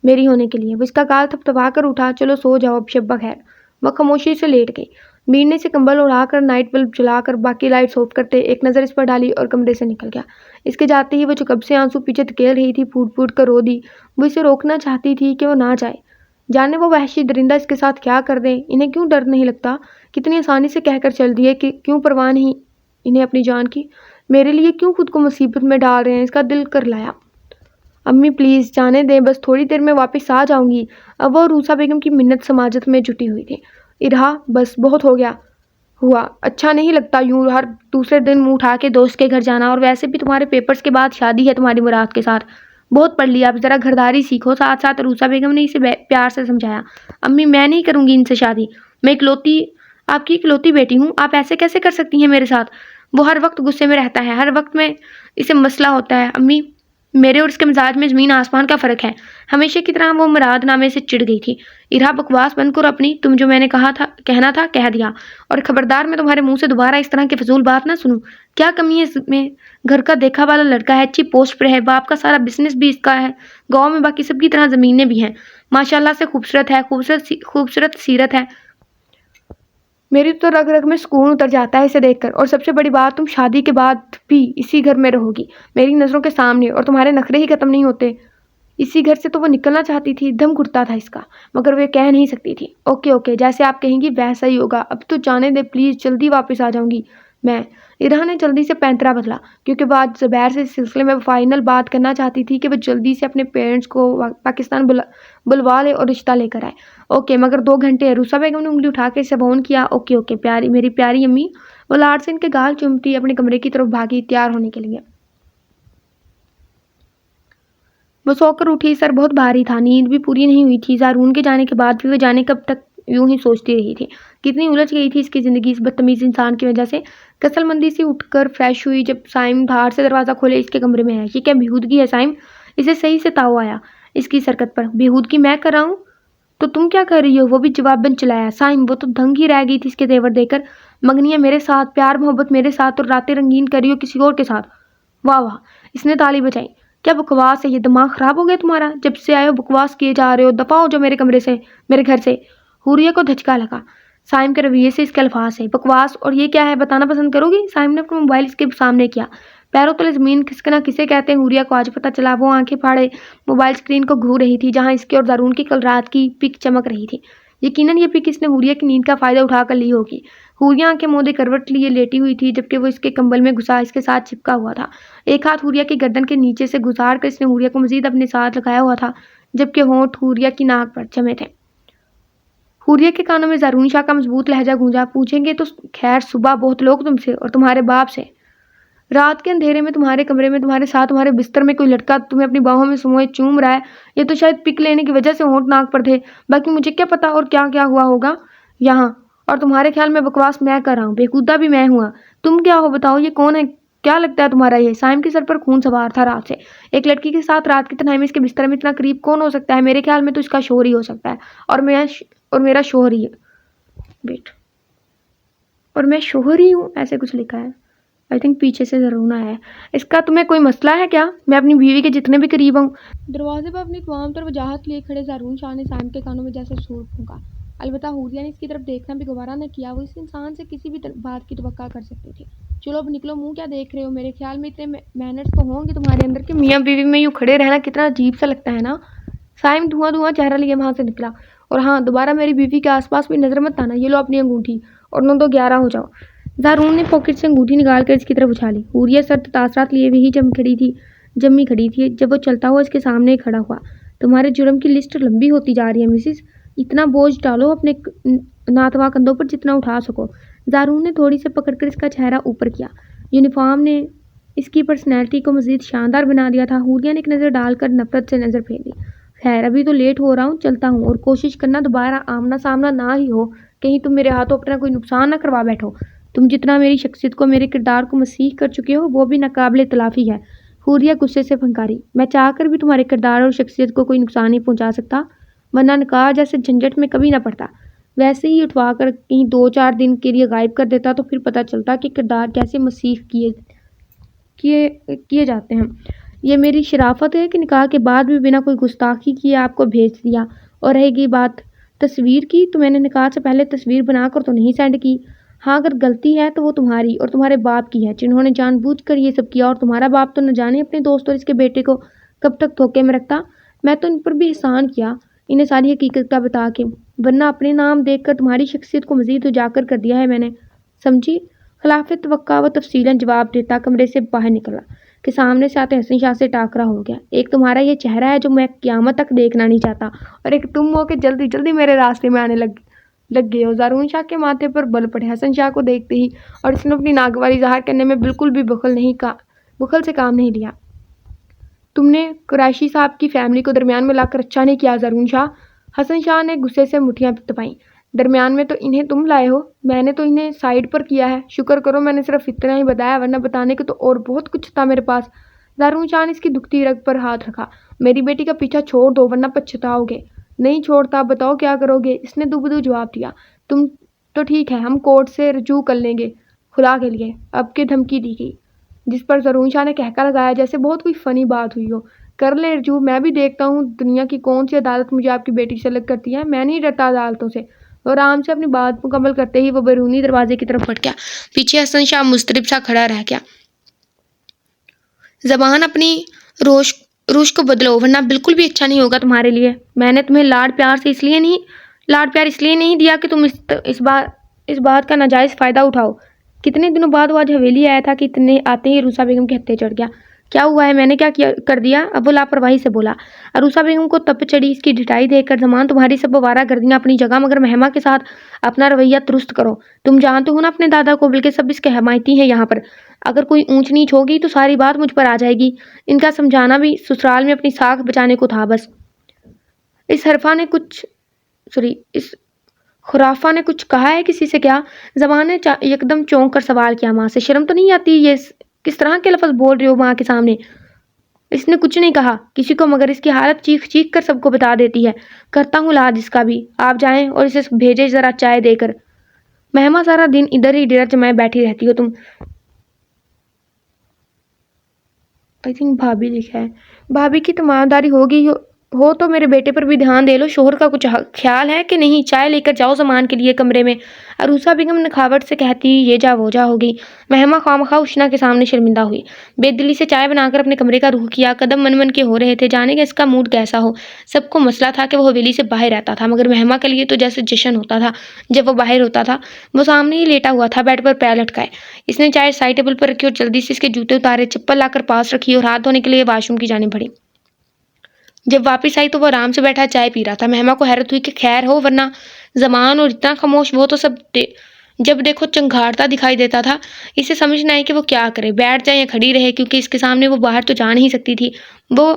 [SPEAKER 1] میری ہونے کے لیے۔ وہ اس کا گال تھپتھپا کر اٹھا۔ چلو سو جاؤ اب، شب بخیر۔ وہ خاموشی سے لیٹ گئی۔ میر نے اسے کمبل اڑا کر نائٹ بلب جلا کر باقی لائٹس آف کرتے ایک نظر اس پر ڈالی اور کمرے سے نکل گیا۔ اس کے جاتے ہی وہ جو کب سے آنسو پیچھے دھکیل رہی تھی پھوٹ پھوٹ کر رو دی۔ وہ اسے روکنا چاہتی تھی کہ وہ نہ جائے، جانے وہ وحشی درندہ اس کے ساتھ کیا کر دیں۔ انہیں کیوں ڈر نہیں لگتا؟ کتنی آسانی سے کہہ کر چل دیے کہ کیوں پرواہ نہیں انہیں اپنی جان کی؟ میرے لیے کیوں خود کو مصیبت میں ڈال رہے ہیں؟ اس کا دل کر لایا۔ امی پلیز جانے دیں، بس تھوڑی دیر میں واپس آ جاؤں گی۔ اب وہ روسا بیگم کی منت سماجت میں جٹی ہوئی تھی۔ ارہا، بس بہت ہو گیا ہوا، اچھا نہیں لگتا یوں ہر دوسرے دن منہ اٹھا کے دوست کے گھر جانا، اور ویسے بھی تمہارے پیپرز کے بعد شادی ہے تمہاری مراد کے ساتھ، بہت پڑھ لیا، اب ذرا گھرداری سیکھو۔ ساتھ ساتھ روسا بیگم نے اسے پیار سے سمجھایا۔ امی، میں نہیں کروں گی ان سے شادی، میں اکلوتی آپ کی اکلوتی بیٹی ہوں، آپ ایسے کیسے کر سکتی ہیں میرے ساتھ؟ وہ ہر وقت غصے میں رہتا ہے، ہر وقت میں اسے مسئلہ ہوتا ہے۔ امی، میرے اور اس کے مزاج میں زمین آسمان کا فرق ہے۔ ہمیشہ کی طرح وہ مراد نامے سے چڑ گئی تھی۔ ارا، بکواس بند کرو اپنی، تم جو میں نے کہنا تھا کہہ دیا، اور خبردار میں تمہارے منہ سے دوبارہ اس طرح کی فضول بات نہ سنوں۔ کیا کمی ہے اس میں؟ گھر کا دیکھا والا لڑکا ہے، اچھی پوسٹ پر ہے، باپ کا سارا بزنس بھی اس کا ہے، گاؤں میں باقی سب کی طرح زمینیں بھی ہیں، ماشاءاللہ سے خوبصورت ہے، خوبصورت سیرت ہے۔ میری تو رگ رگ میں سکون اتر جاتا ہے اسے دیکھ کر، اور سب سے بڑی بات، تم شادی کے بعد بھی اسی گھر میں رہو گی، میری نظروں کے سامنے، اور تمہارے نخرے ہی ختم نہیں ہوتے۔ اسی گھر سے تو وہ نکلنا چاہتی تھی، دم گھٹتا تھا اس کا، مگر وہ کہہ نہیں سکتی تھی۔ اوکے اوکے، جیسے آپ کہیں گی ویسا ہی ہوگا، اب تو جانے دے پلیز، جلدی واپس آ جاؤں گی میں۔ ارہا نے جلدی سے پینترا بدلا، کیونکہ وہ آج زبیر سے اس سلسلے میں فائنل بات کرنا چاہتی تھی کہ وہ جلدی سے اپنے پیرنٹس کو پاکستان بلوا لے اور رشتہ لے کر آئے۔ اوکے، مگر 2 گھنٹے۔ روسا بیگم نے انگلی اٹھا کے اسے بون کیا۔ اوکے اوکے پیاری، میری پیاری امی۔ وہ لاڈ سے ان کے گال چومتی اپنے کمرے کی طرف بھاگی تیار ہونے کے لیے۔ وہ سو کر اٹھی، سر بہت بھاری تھا، نیند بھی پوری نہیں ہوئی تھی۔ زارون کے جانے کے بعد بھی وہ جانے کب تک یوں ہی سوچتی رہی تھی۔ کتنی الجھ گئی تھی اس کی زندگی اس بدتمیز انسان کی وجہ سے۔ کسل مندی سے اٹھ کر فریش ہوئی جب سائم دھار سے دروازہ کھولے اس کے کمرے میں ہے۔ یہ کیا بےہودگی ہے سائم؟ اسے صحیح سے تاؤ آیا اس کی حرکت پر۔ بےہودگی میں کر رہا ہوں تو تم کیا کر رہی ہو؟ وہ بھی جواب بند چلایا۔ سائم، وہ تو دھنگ ہی رہ گئی تھی اس کے تیور دیکھ کر۔ منگنیاں میرے ساتھ، پیار محبت میرے ساتھ، اور راتیں رنگین کر رہی ہو کسی اور کے ساتھ۔ واہ واہ، اس نے تالی بجائی۔ کیا بکواس ہے یہ؟ دماغ خراب ہو گیا تمہارا؟ جب سے آئے ہو بکواس کیے جا رہے ہو، دفع ہو جو میرے کمرے سے، میرے گھر سے۔ حوریہ کو دھچکا لگا سائم کے رویے سے، اس کے الفاظ سے۔ بکواس؟ اور یہ کیا ہے، بتانا پسند کرو گی؟ سائم نے اپنا موبائل اس کے سامنے کیا۔ پیروں تلے زمین کھسکنا کسے کہتے ہیں حوریہ کو آج پتہ چلا۔ وہ آنکھیں پھاڑے موبائل اسکرین کو گھور رہی تھی جہاں اس کے اور زارون کی کل رات کی پک چمک رہی تھی۔ یقیناً یہ پک اس نے حوریہ کی نیند کا فائدہ اٹھا کر لی ہوگی۔ حوریہ آنکھیں مودے کروٹ لیے لیٹی ہوئی تھی جبکہ وہ اس کے کمبل میں گھسا اس کے ساتھ چپکا ہوا تھا۔ ایک ہاتھ حوریہ کی گردن کے نیچے سے گزار کر اس نے حوریہ کو مزید اپنے ساتھ لگایا ہوا تھا جبکہ ہونٹ حوریہ کی ناک پر جمے تھے۔ حوریہ کے کانوں میں زارون شاہ کا مضبوط لہجہ گونجا۔ پوچھیں گے تو خیر صبح بہت لوگ تم سے اور تمہارے باپ سے۔ رات کے اندھیرے میں تمہارے کمرے میں تمہارے ساتھ تمہارے بستر میں کوئی لڑکا تمہیں اپنی باہوں میں سموئے چوم رہا ہے۔ یہ تو شاید پک لینے کی وجہ سے ہونٹ ناک پر تھے، باقی مجھے کیا پتا اور کیا کیا ہوا ہوگا یہاں۔ اور تمہارے خیال میں بکواس میں کر رہا ہوں؟ بےخودہ بھی میں ہوا۔ تم کیا ہو بتاؤ؟ یہ کون ہے؟ کیا لگتا ہے تمہارا یہ؟ سائم کے سر پر خون سوار تھا رات سے۔ ایک لڑکی کے ساتھ رات کی تنہائی میں اس کے بستر میں اتنا قریب کون ہو سکتا ہے؟ میرے خیال میں تو اس کا شوہر ہی ہو سکتا ہے، اور میرا شوہر ہی ویٹ اور میں شوہر ہی ہوں، ایسے کچھ لکھا ہے۔ آئی تھنک پیچھے سے ضرور آیا ہے۔ اس کا تمہیں کوئی مسئلہ ہے کیا؟ میں اپنی بیوی کے جتنے بھی قریب ہوں۔ دروازے پر اپنی تمام تر وجاہت لیے کھڑے زارون شاہ نے سائم کے کانوں میں جیسے سور پھونکا۔ البتہ حوریہ نے اس کی طرف دیکھنا بھی گوارا نہ کیا۔ وہ اس انسان سے کسی بھی بات کی توقع کر سکتی تھی۔ چلو اب نکلو، منہ کیا دیکھ رہے ہو؟ میرے خیال میں اتنے مینرز تو ہوں گے تمہارے اندر کہ میاں بیوی میں یوں کھڑے رہنا کتنا عجیب سا لگتا ہے نا۔ سائم دھواں دھواں چہرہ لیے وہاں سے نکلا۔ اور ہاں، دوبارہ میری بیوی کے آس پاس بھی نظر مت آنا۔ یہ لو اپنی انگوٹھی، اور 9 2 11 ہو جاؤ۔ زارون نے پاکٹ سے انگوٹھی نکال کر اس کی طرف اچھالی۔ حوریہ سرد تاثرات لیے وہی جمی کھڑی تھی جب وہ چلتا ہوا اس کے سامنے کھڑا ہوا۔ تمہارے جرم کی لسٹ لمبی ہوتی جا رہی ہے مسز، اتنا بوجھ ڈالو اپنے ناتواں کندھوں پر جتنا اٹھا سکو۔ زارون نے تھوڑی سے پکڑ کر اس کا چہرہ اوپر کیا۔ یونیفارم نے اس کی پرسنالٹی کو مزید شاندار بنا دیا تھا۔ حوریہ نے ایک نظر ڈال کر نفرت سے نظر پھیر لی۔ خیر، ابھی تو لیٹ ہو رہا ہوں، چلتا ہوں، اور کوشش کرنا دوبارہ آمنا سامنا نہ ہی ہو، کہیں تم میرے ہاتھوں اپنا کوئی نقصان نہ کروا بیٹھو۔ تم جتنا میری شخصیت کو، میرے کردار کو مسیح کر چکے ہو، وہ بھی ناقابل تلافی ہے۔ حوریہ غصے سے پھنکاری۔ میں چاہ کر بھی تمہارے کردار اور شخصیت کو کوئی نقصان نہیں پہنچا سکتا، ورنہ نکاح جیسے جھنجٹ میں کبھی نہ پڑتا۔ ویسے ہی اٹھوا کر کہیں 2 4 دن کے لیے غائب کر دیتا تو پھر پتہ چلتا کہ کردار کیسے مسیح کیے جاتے ہیں۔ یہ میری شرافت ہے کہ نکاح کے بعد بھی بنا کوئی گستاخی کیے آپ کو بھیج دیا۔ اور رہے گی بات تصویر کی، تو میں نے نکاح سے پہلے تصویر بنا کر تو نہیں سینڈ کی۔ ہاں، اگر غلطی ہے تو وہ تمہاری اور تمہارے باپ کی ہے، جنہوں نے جان بوجھ کر یہ سب کیا، اور تمہارا باپ تو نہ جانے اپنے دوست اور اس کے بیٹے کو کب تک دھوکے میں رکھتا۔ میں تو ان پر بھی احسان کیا، انہیں ساری حقیقت کا بتا کے، ورنہ اپنے نام دیکھ کر تمہاری شخصیت کو مزید اجاگر کر دیا ہے میں نے، سمجھی؟ خلاف توقع وہ تفصیلاً جواب دیتا کمرے سے باہر نکلا کہ سامنے سے آتے حسن شاہ سے ٹاکرا ہو گیا۔ ایک تمہارا یہ چہرہ ہے جو میں قیامت تک دیکھنا نہیں چاہتا، اور ایک تم ہو کہ جلدی جلدی میرے راستے میں آنے لگ گئے ہو۔ زارون شاہ کے ماتھے پر بل پڑے حسن شاہ کو دیکھتے ہی، اور اس نے اپنی ناگواری ظاہر کرنے میں بالکل بھی بخل سے کام نہیں لیا۔ تم نے قریشی صاحب کی فیملی کو درمیان میں لا کر اچھا نہیں کیا زارون شاہ۔ حسن شاہ نے غصے سے مٹھیاں دبائیں۔ درمیان میں تو انہیں تم لائے ہو، میں نے تو انہیں سائڈ پر کیا ہے۔ شکر کرو میں نے صرف اتنا ہی بتایا، ورنہ بتانے کو تو اور بہت کچھ تھا میرے پاس۔ زارون شاہ نے اس کی دکھتی رگ پر ہاتھ رکھا۔ میری بیٹی کا پیچھا چھوڑ دو ورنہ پچھتاؤ گے۔ نہیں چھوڑتا، بتاؤ کیا کرو گے؟ اس نے دوبدو جواب دیا۔ تم تو ٹھیک ہے، ہم کورٹ سے رجوع کر لیں گے خلا کے لیے، اب کی دھمکی دی گئی، جس پر زارون شاہ نے کہکا لگایا جیسے بہت کوئی فنی بات ہوئی ہو۔ کر لیں رجوع، میں بھی دیکھتا ہوں دنیا کی کون سی عدالت مجھے آپ کی بیٹی سے الگ کرتی ہے۔ میں نہیں ڈرتا عدالتوں سے۔ اور آرام سے اپنی بات مکمل کرتے ہی وہ بیرونی دروازے کی طرف بڑھ گیا۔ پیچھے حسن شاہ مضطرب سا کھڑا رہ گیا۔ زبان اپنی روش کو بدلو ورنہ بالکل بھی اچھا نہیں ہوگا تمہارے لیے۔ میں نے تمہیں لاڈ پیار اس لیے نہیں دیا کہ تم اس بات کا ناجائز فائدہ اٹھاؤ۔ کتنے دنوں بعد وہ آج حویلی آیا تھا کہ اتنے آتے ہی عروسہ بیگم کے ہتھے چڑھ گیا۔ کیا ہوا ہے؟ میں نے کیا کر دیا؟ اب وہ لاپرواہی سے بولا۔ عروسہ بیگم کو تپ چڑھی اس کی ڈٹائی دیکھ کر، زمان تمہاری سب آوارہ گردیاں اپنی جگہ، مگر مہمہ کے ساتھ اپنا رویہ درست کرو۔ تم جانتے ہو نا اپنے دادا کو، بلکہ سب اس کے حمایتی ہیں یہاں پر۔ اگر کوئی اونچ نیچ ہوگی تو ساری بات مجھ پر آ جائے گی۔ ان کا سمجھانا بھی سسرال میں اپنی ساکھ بچانے کو تھا بس۔ اس خرافہ نے کچھ کہا ہے کسی سے کیا؟ زبان نے یکدم چونک کر سوال کیا۔ ماں سے شرم تو نہیں آتی؟ یہ کس طرح کے لفظ بول رہے ہو ماں کے سامنے؟ اس نے کچھ نہیں کہا کسی کو، مگر اس کی حالت چیخ چیخ کر سب کو بتا دیتی ہے۔ کرتا ہوں علاج اس کا بھی، آپ جائیں اور اسے بھیجے ذرا چائے دے کر۔ مہمہ سارا دن ادھر ہی ڈیرا جمائے بیٹھی رہتی ہو تم۔ بھابھی لکھا ہے۔ بھابھی کی تماداری ہو تو میرے بیٹے پر بھی دھیان دے لو۔ شوہر کا کچھ خیال ہے کہ نہیں؟ چائے لے کر جاؤ زمان کے لیے کمرے میں۔ عروسہ بیگم نکھاوٹ سے کہتی یہ جا وہ جا ہو گئی۔ مہمہ خواہ اشنا کے سامنے شرمندہ ہوئی۔ بے دلی سے چائے بنا کر اپنے کمرے کا رخ کیا۔ قدم من من کے ہو رہے تھے، جانے گا اس کا موڈ کیسا ہو۔ سب کو مسئلہ تھا کہ وہ حویلی سے باہر رہتا تھا، مگر مہمہ کے لیے تو جیسے جشن ہوتا تھا جب وہ باہر ہوتا تھا۔ وہ سامنے ہی لیٹا ہوا تھا، بیڈ پر پیر لٹکائے۔ اس نے چائے سائڈ ٹیبل پر رکھی اور جلدی سے اس کے جوتے اتارے، چپل لا کر پاس رکھی اور ہاتھ دھونے کے لیے واش روم کی جانب بڑھی۔ جب واپس آئی تو وہ آرام سے بیٹھا چائے پی رہا تھا۔ مہمہ کو حیرت ہوئی کہ خیر ہو، ورنہ زمان اور اتنا خاموش، وہ تو سب جب دیکھو چنگھاڑتا دکھائی دیتا تھا۔ اسے سمجھ نہ آئی کہ وہ کیا کرے، بیٹھ جائے یا کھڑی رہے، کیونکہ اس کے سامنے وہ باہر تو جا نہیں سکتی تھی۔ وہ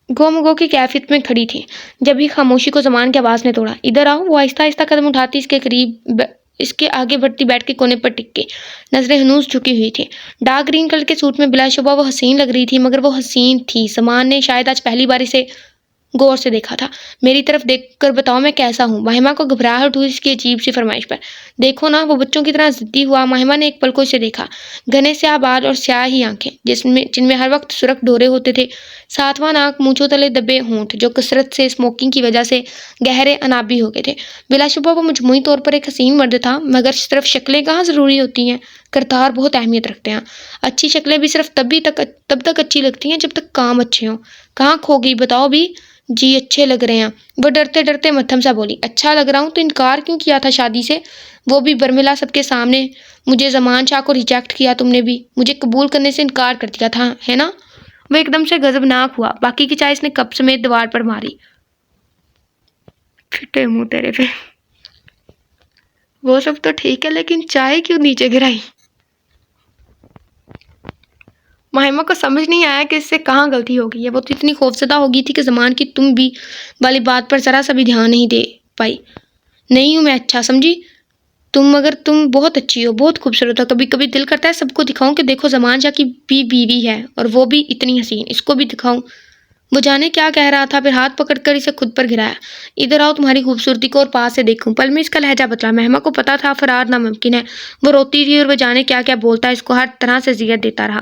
[SPEAKER 1] گو کی کیفیت میں کھڑی تھی جب ہی خاموشی کو زمان کی آواز نے توڑا۔ ادھر آؤ۔ وہ آہستہ آہستہ قدم اٹھاتی اس کے آگے بڑھتی، بیٹھ کے کونے پر ٹک کے، نظریں ہنوز جھکی ہوئی تھی۔ ڈارک گرین کلر کے سوٹ میں بلا شبہ وہ حسین لگ رہی تھی، مگر وہ حسین تھی، زمان نے شاید آج پہلی بار اسے غور سے دیکھا تھا۔ میری طرف دیکھ کر بتاؤ میں کیسا ہوں؟ مہمہ کو گھبراہٹ ہوئی اس کی عجیب سی فرمائش پر۔ دیکھو نا، وہ بچوں کی طرح ضدی ہوا۔ مہمہ نے ایک پل کو اسے دیکھا۔ گھنے سیاہ بال اور سیاہ ہی آنکھیں جن میں ہر وقت سرخ ڈورے ہوتے تھے، ساتواں ناک، مونچھوں تلے دبے ہونٹ جو کثرت سے اسموکنگ کی وجہ سے گہرے عنابی ہو گئے تھے۔ بلا شبہ وہ مجموعی طور پر ایک حسین مرد تھا، مگر صرف شکلیں کہاں ضروری ہوتی ہیں، کردار بہت اہمیت رکھتے ہیں۔ اچھی شکلیں بھی صرف تب تک اچھی لگتی ہیں جب تک کام اچھے ہوں۔ کہاں کھو گئی بتاؤ بھی؟ جی اچھے لگ رہے ہیں، وہ ڈرتے ڈرتے متھم سا بولی۔ اچھا لگ رہا ہوں تو انکار کیوں کیا تھا شادی سے؟ وہ بھی برملا سب کے سامنے۔ مجھے زمان شاہ کو ریجیکٹ کیا تم نے بھی، مجھے قبول کرنے سے انکار کر دیا تھا، ہے نا؟ وہ ایک دم سے غضبناک ہوا۔ باقی کی چائے اس نے کپ سمیت دیوار پر ماری۔ پھٹے منہ تیرے پہ۔ وہ سب تو ٹھیک ہے، لیکن چائے کیوں نیچے گرائی؟ مہمہ کو سمجھ نہیں آیا کہ اس سے کہاں غلطی ہو گئی ہے۔ وہ تو اتنی خوفزدہ ہو گئی تھی کہ زمان کی تم بھی والی بات پر ذرا سا بھی دھیان نہیں دے پائی۔ نہیں ہوں میں اچھا، سمجھی تم؟ مگر تم بہت اچھی ہو، بہت خوبصورت ہو۔ کبھی کبھی دل کرتا ہے سب کو دکھاؤں کہ دیکھو زمان شاہ کی بھی بیوی ہے، اور وہ بھی اتنی حسین، اس کو بھی دکھاؤں۔ وہ جانے کیا کہہ رہا تھا، پھر ہاتھ پکڑ کر اسے خود پر گرایا۔ ادھر آؤ، تمہاری خوبصورتی کو اور پاس سے دیکھوں۔ پل میں اس کا لہجہ بدلا۔ مہمہ کو پتا تھا فرار ناممکن ہے۔ وہ روتی تھی اور وہ جانے کیا کیا بولتا، اس کو ہر طرح سے اذیت دیتا رہا۔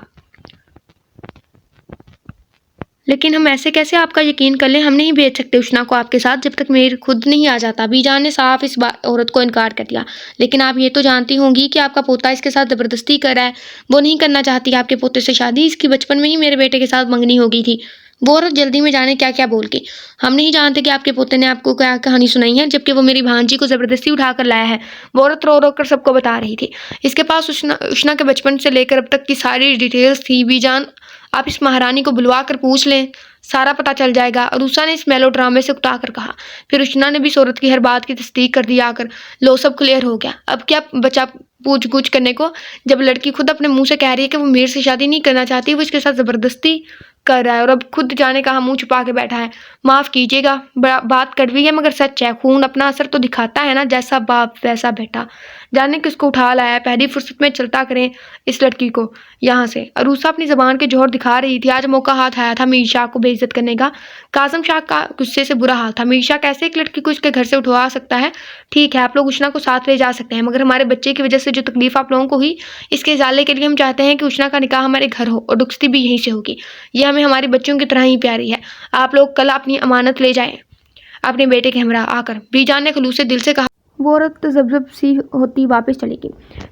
[SPEAKER 1] لیکن ہم ایسے کیسے آپ کا یقین کر لیں؟ ہم نہیں بھیج سکتے اشنا کو آپ کے ساتھ جب تک میر خود نہیں آ جاتا۔ بی جان نے صاف اس عورت کو انکار کر دیا۔ لیکن آپ یہ تو جانتی ہوں گی کہ آپ کا پوتا اس کے ساتھ زبردستی کر رہا ہے۔ وہ نہیں کرنا چاہتی آپ کے پوتے سے شادی، اس کی بچپن میں ہی میرے بیٹے کے ساتھ منگنی ہو گئی تھی۔ وہ عورت جلدی میں جانے کیا کیا بول کے۔ ہم نہیں جانتے کہ آپ کے پوتے نے آپ کو کیا کہانی سنائی ہے، جبکہ وہ میری بھانجی کو زبردستی اٹھا کر لایا ہے۔ وہ عورت رو رو کر سب کو بتا رہی تھی۔ اس کے پاس اشنا کے بچپن سے لے کر اب تک کی ساری ڈیٹیلز تھی۔ بی جان آپ اس مہارانی کو بلوا کر پوچھ لیں، سارا پتہ چل جائے گا۔ عروسہ نے اس میلو ڈرامے سے اکتا کر کہا۔ پھر اشنا نے بھی صورت کی ہر بات کی تصدیق کر دی آ کر۔ لو سب کلیئر ہو گیا، اب کیا بچا پوچھ گچھ کرنے کو؟ جب لڑکی خود اپنے منہ سے کہہ رہی ہے کہ وہ میر سے شادی نہیں کرنا چاہتی، وہ اس کے ساتھ زبردستی کر رہا ہے اور اب خود جانے کہاں منہ چھپا کے بیٹھا ہے۔ معاف کیجیے گا، بات کڑوی ہے مگر سچ ہے، خون اپنا اثر تو دکھاتا ہے نا، جیسا باپ ویسا بیٹا۔ جانے کس کو اٹھا لایا ہے، پہلی فرصت میں چلتا کریں اس لڑکی کو یہاں سے۔ عروسہ اپنی زبان کے جوہر دکھا رہی تھی، آج موقع ہاتھ آیا تھا میر شاہ کو بے عزت کرنے کا۔ کاظم شاہ کا غصے سے برا حال تھا، میر شاہ کیسے ایک لڑکی کو اس کے گھر سے اٹھوا سکتا ہے؟ ٹھیک ہے آپ لوگ اشنا کو ساتھ لے جا سکتے ہیں، مگر ہمارے بچے کی وجہ سے جو تکلیف آپ لوگوں کو ہوئی، اس کے ازالے کے لیے ہم چاہتے ہیں کہ اشنا کا نکاح ہمارے گھر ہو اور رخصتی بھی یہیں سے ہوگی۔ یہ ہمیں ہمارے بچوں کی طرح ہی پیاری ہے۔ آپ لوگ کل اپنی امانت لے جائیں اپنے بیٹے کے ہمراہ آ کر، بی جان نے خلوص دل سے کہا۔ وہ عورت زبزب سی ہوتی واپس چلی گئی۔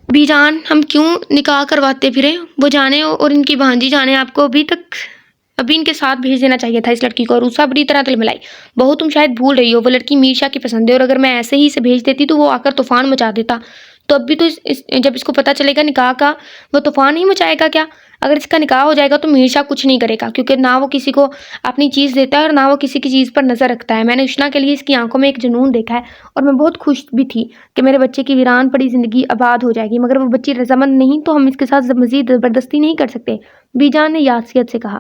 [SPEAKER 1] بی جان ہم کیوں نکاح کرواتے پھریں؟ وہ جانے اور ان کی بھانجی جانے، آپ کو ابھی ان کے ساتھ بھیج دینا چاہیے تھا اس لڑکی کو۔ عروسہ بری طرح تلملائی۔ بہو تم شاید بھول رہی ہو، وہ لڑکی میر شاہ کی پسند ہے اور اگر میں ایسے ہی اسے بھیج دیتی تو وہ آ کر طوفان مچا دیتا۔ تو اب بھی تو جب اس کو پتہ چلے گا نکاح کا، وہ طوفان ہی مچائے گا کیا؟ اگر اس کا نکاح ہو جائے گا تو میر شاہ کچھ نہیں کرے گا، کیونکہ نہ وہ کسی کو اپنی چیز دیتا ہے اور نہ وہ کسی کی چیز پر نظر رکھتا ہے۔ میں نے اشنا کے لیے اس کی آنکھوں میں ایک جنون دیکھا ہے اور میں بہت خوش بھی تھی کہ میرے بچے کی ویران پڑی زندگی آباد ہو جائے گی، مگر وہ بچی رضامند نہیں تو ہم اس کے ساتھ مزید زبردستی نہیں کر سکتے، بی جان نے یاسیت سے کہا۔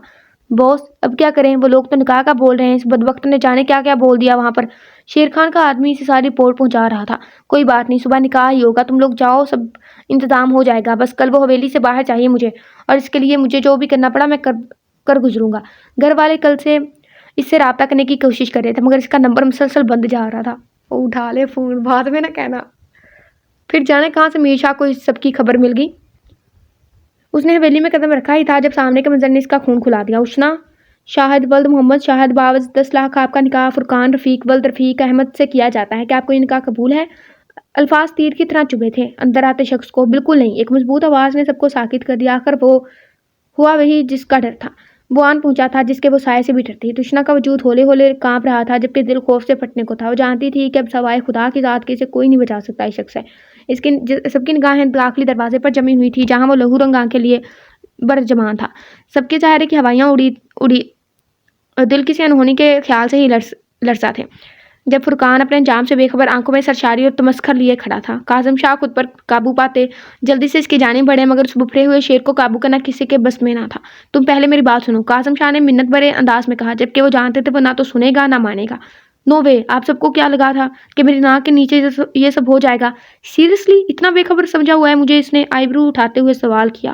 [SPEAKER 1] باس اب کیا کریں، وہ لوگ تو نکاح کا بول رہے ہیں، اس بدبخت نے جانے کیا کیا بول دیا وہاں پر۔ شیر خان کا آدمی اسے ساری رپورٹ پہنچا رہا تھا۔ کوئی بات نہیں، صبح نکاح ہی ہوگا، تم لوگ جاؤ، سب انتظام ہو جائے گا، بس کل وہ حویلی سے باہر چاہیے مجھے، اور اس کے لیے مجھے جو بھی کرنا پڑا میں کر گزروں گا۔ گھر والے کل سے اس سے رابطہ کرنے کی کوشش کر رہے تھے، مگر اس کا نمبر مسلسل بند جا رہا تھا۔ وہ اٹھا لے فون، بعد میں نہ کہنا۔ پھر جانے کہاں سے میر شاہ کو اس سب کی خبر مل گئی۔ اس نے حویلی میں قدم رکھا ہی تھا جب سامنے کے منظر نے اس کا خون کھلا دیا۔ اشنا شاہد ولد محمد شاہد باوز 10 لاکھ آپ کا نکاح فرقان رفیق ولد رفیق احمد سے کیا جاتا ہے، کیا آپ کو یہ نکاح قبول ہے؟ الفاظ تیر کی طرح چبھے تھے اندر آتے شخص کو۔ بالکل نہیں، ایک مضبوط آواز نے سب کو ساکت کر دیا۔ آخر وہ ہوا وہی جس کا ڈر تھا، وہ آن پہنچا تھا جس کے وہ سائے سے بھی ڈرتی۔ تشنا کا وجود ہولے ہولے کانپ رہا تھا جبکہ دل خوف سے پھٹنے کو تھا۔ وہ جانتی تھی کہ اب سوائے خدا کی ذات کے اسے کوئی نہیں بچا سکتا۔ اس شخص سے سب کی نگاہیں داخلی دروازے پر جمی ہوئی تھی جہاں وہ لہو رنگ آنکھیں لیے برجمان تھا۔ سب کے چہرے کی ہوائیاں اڑی اور دل کسی انہونی کے خیال سے ہی لرزا تھے۔ جب فرقان اپنے انجام سے بے خبر آنکھوں میں سرشاری اور تمسخر لیے کھڑا تھا، کاظم شاہ خود پر قابو پاتے جلدی سے اس کی جانب بڑھے، مگر اس بپھرے ہوئے شیر کو قابو کرنا کسی کے بس میں نہ تھا۔ تم پہلے میری بات سنو، کاظم شاہ نے منت بھرے انداز میں کہا، جبکہ وہ جانتے تھے وہ نہ تو سنے گا نہ مانے گا۔ نو وے، آپ سب کو کیا لگا تھا کہ میری ناک کے نیچے یہ سب ہو جائے گا؟ سیریسلی اتنا بے خبر سمجھا ہوا ہے مجھے؟ اس نے آئی برو اٹھاتے ہوئے سوال کیا۔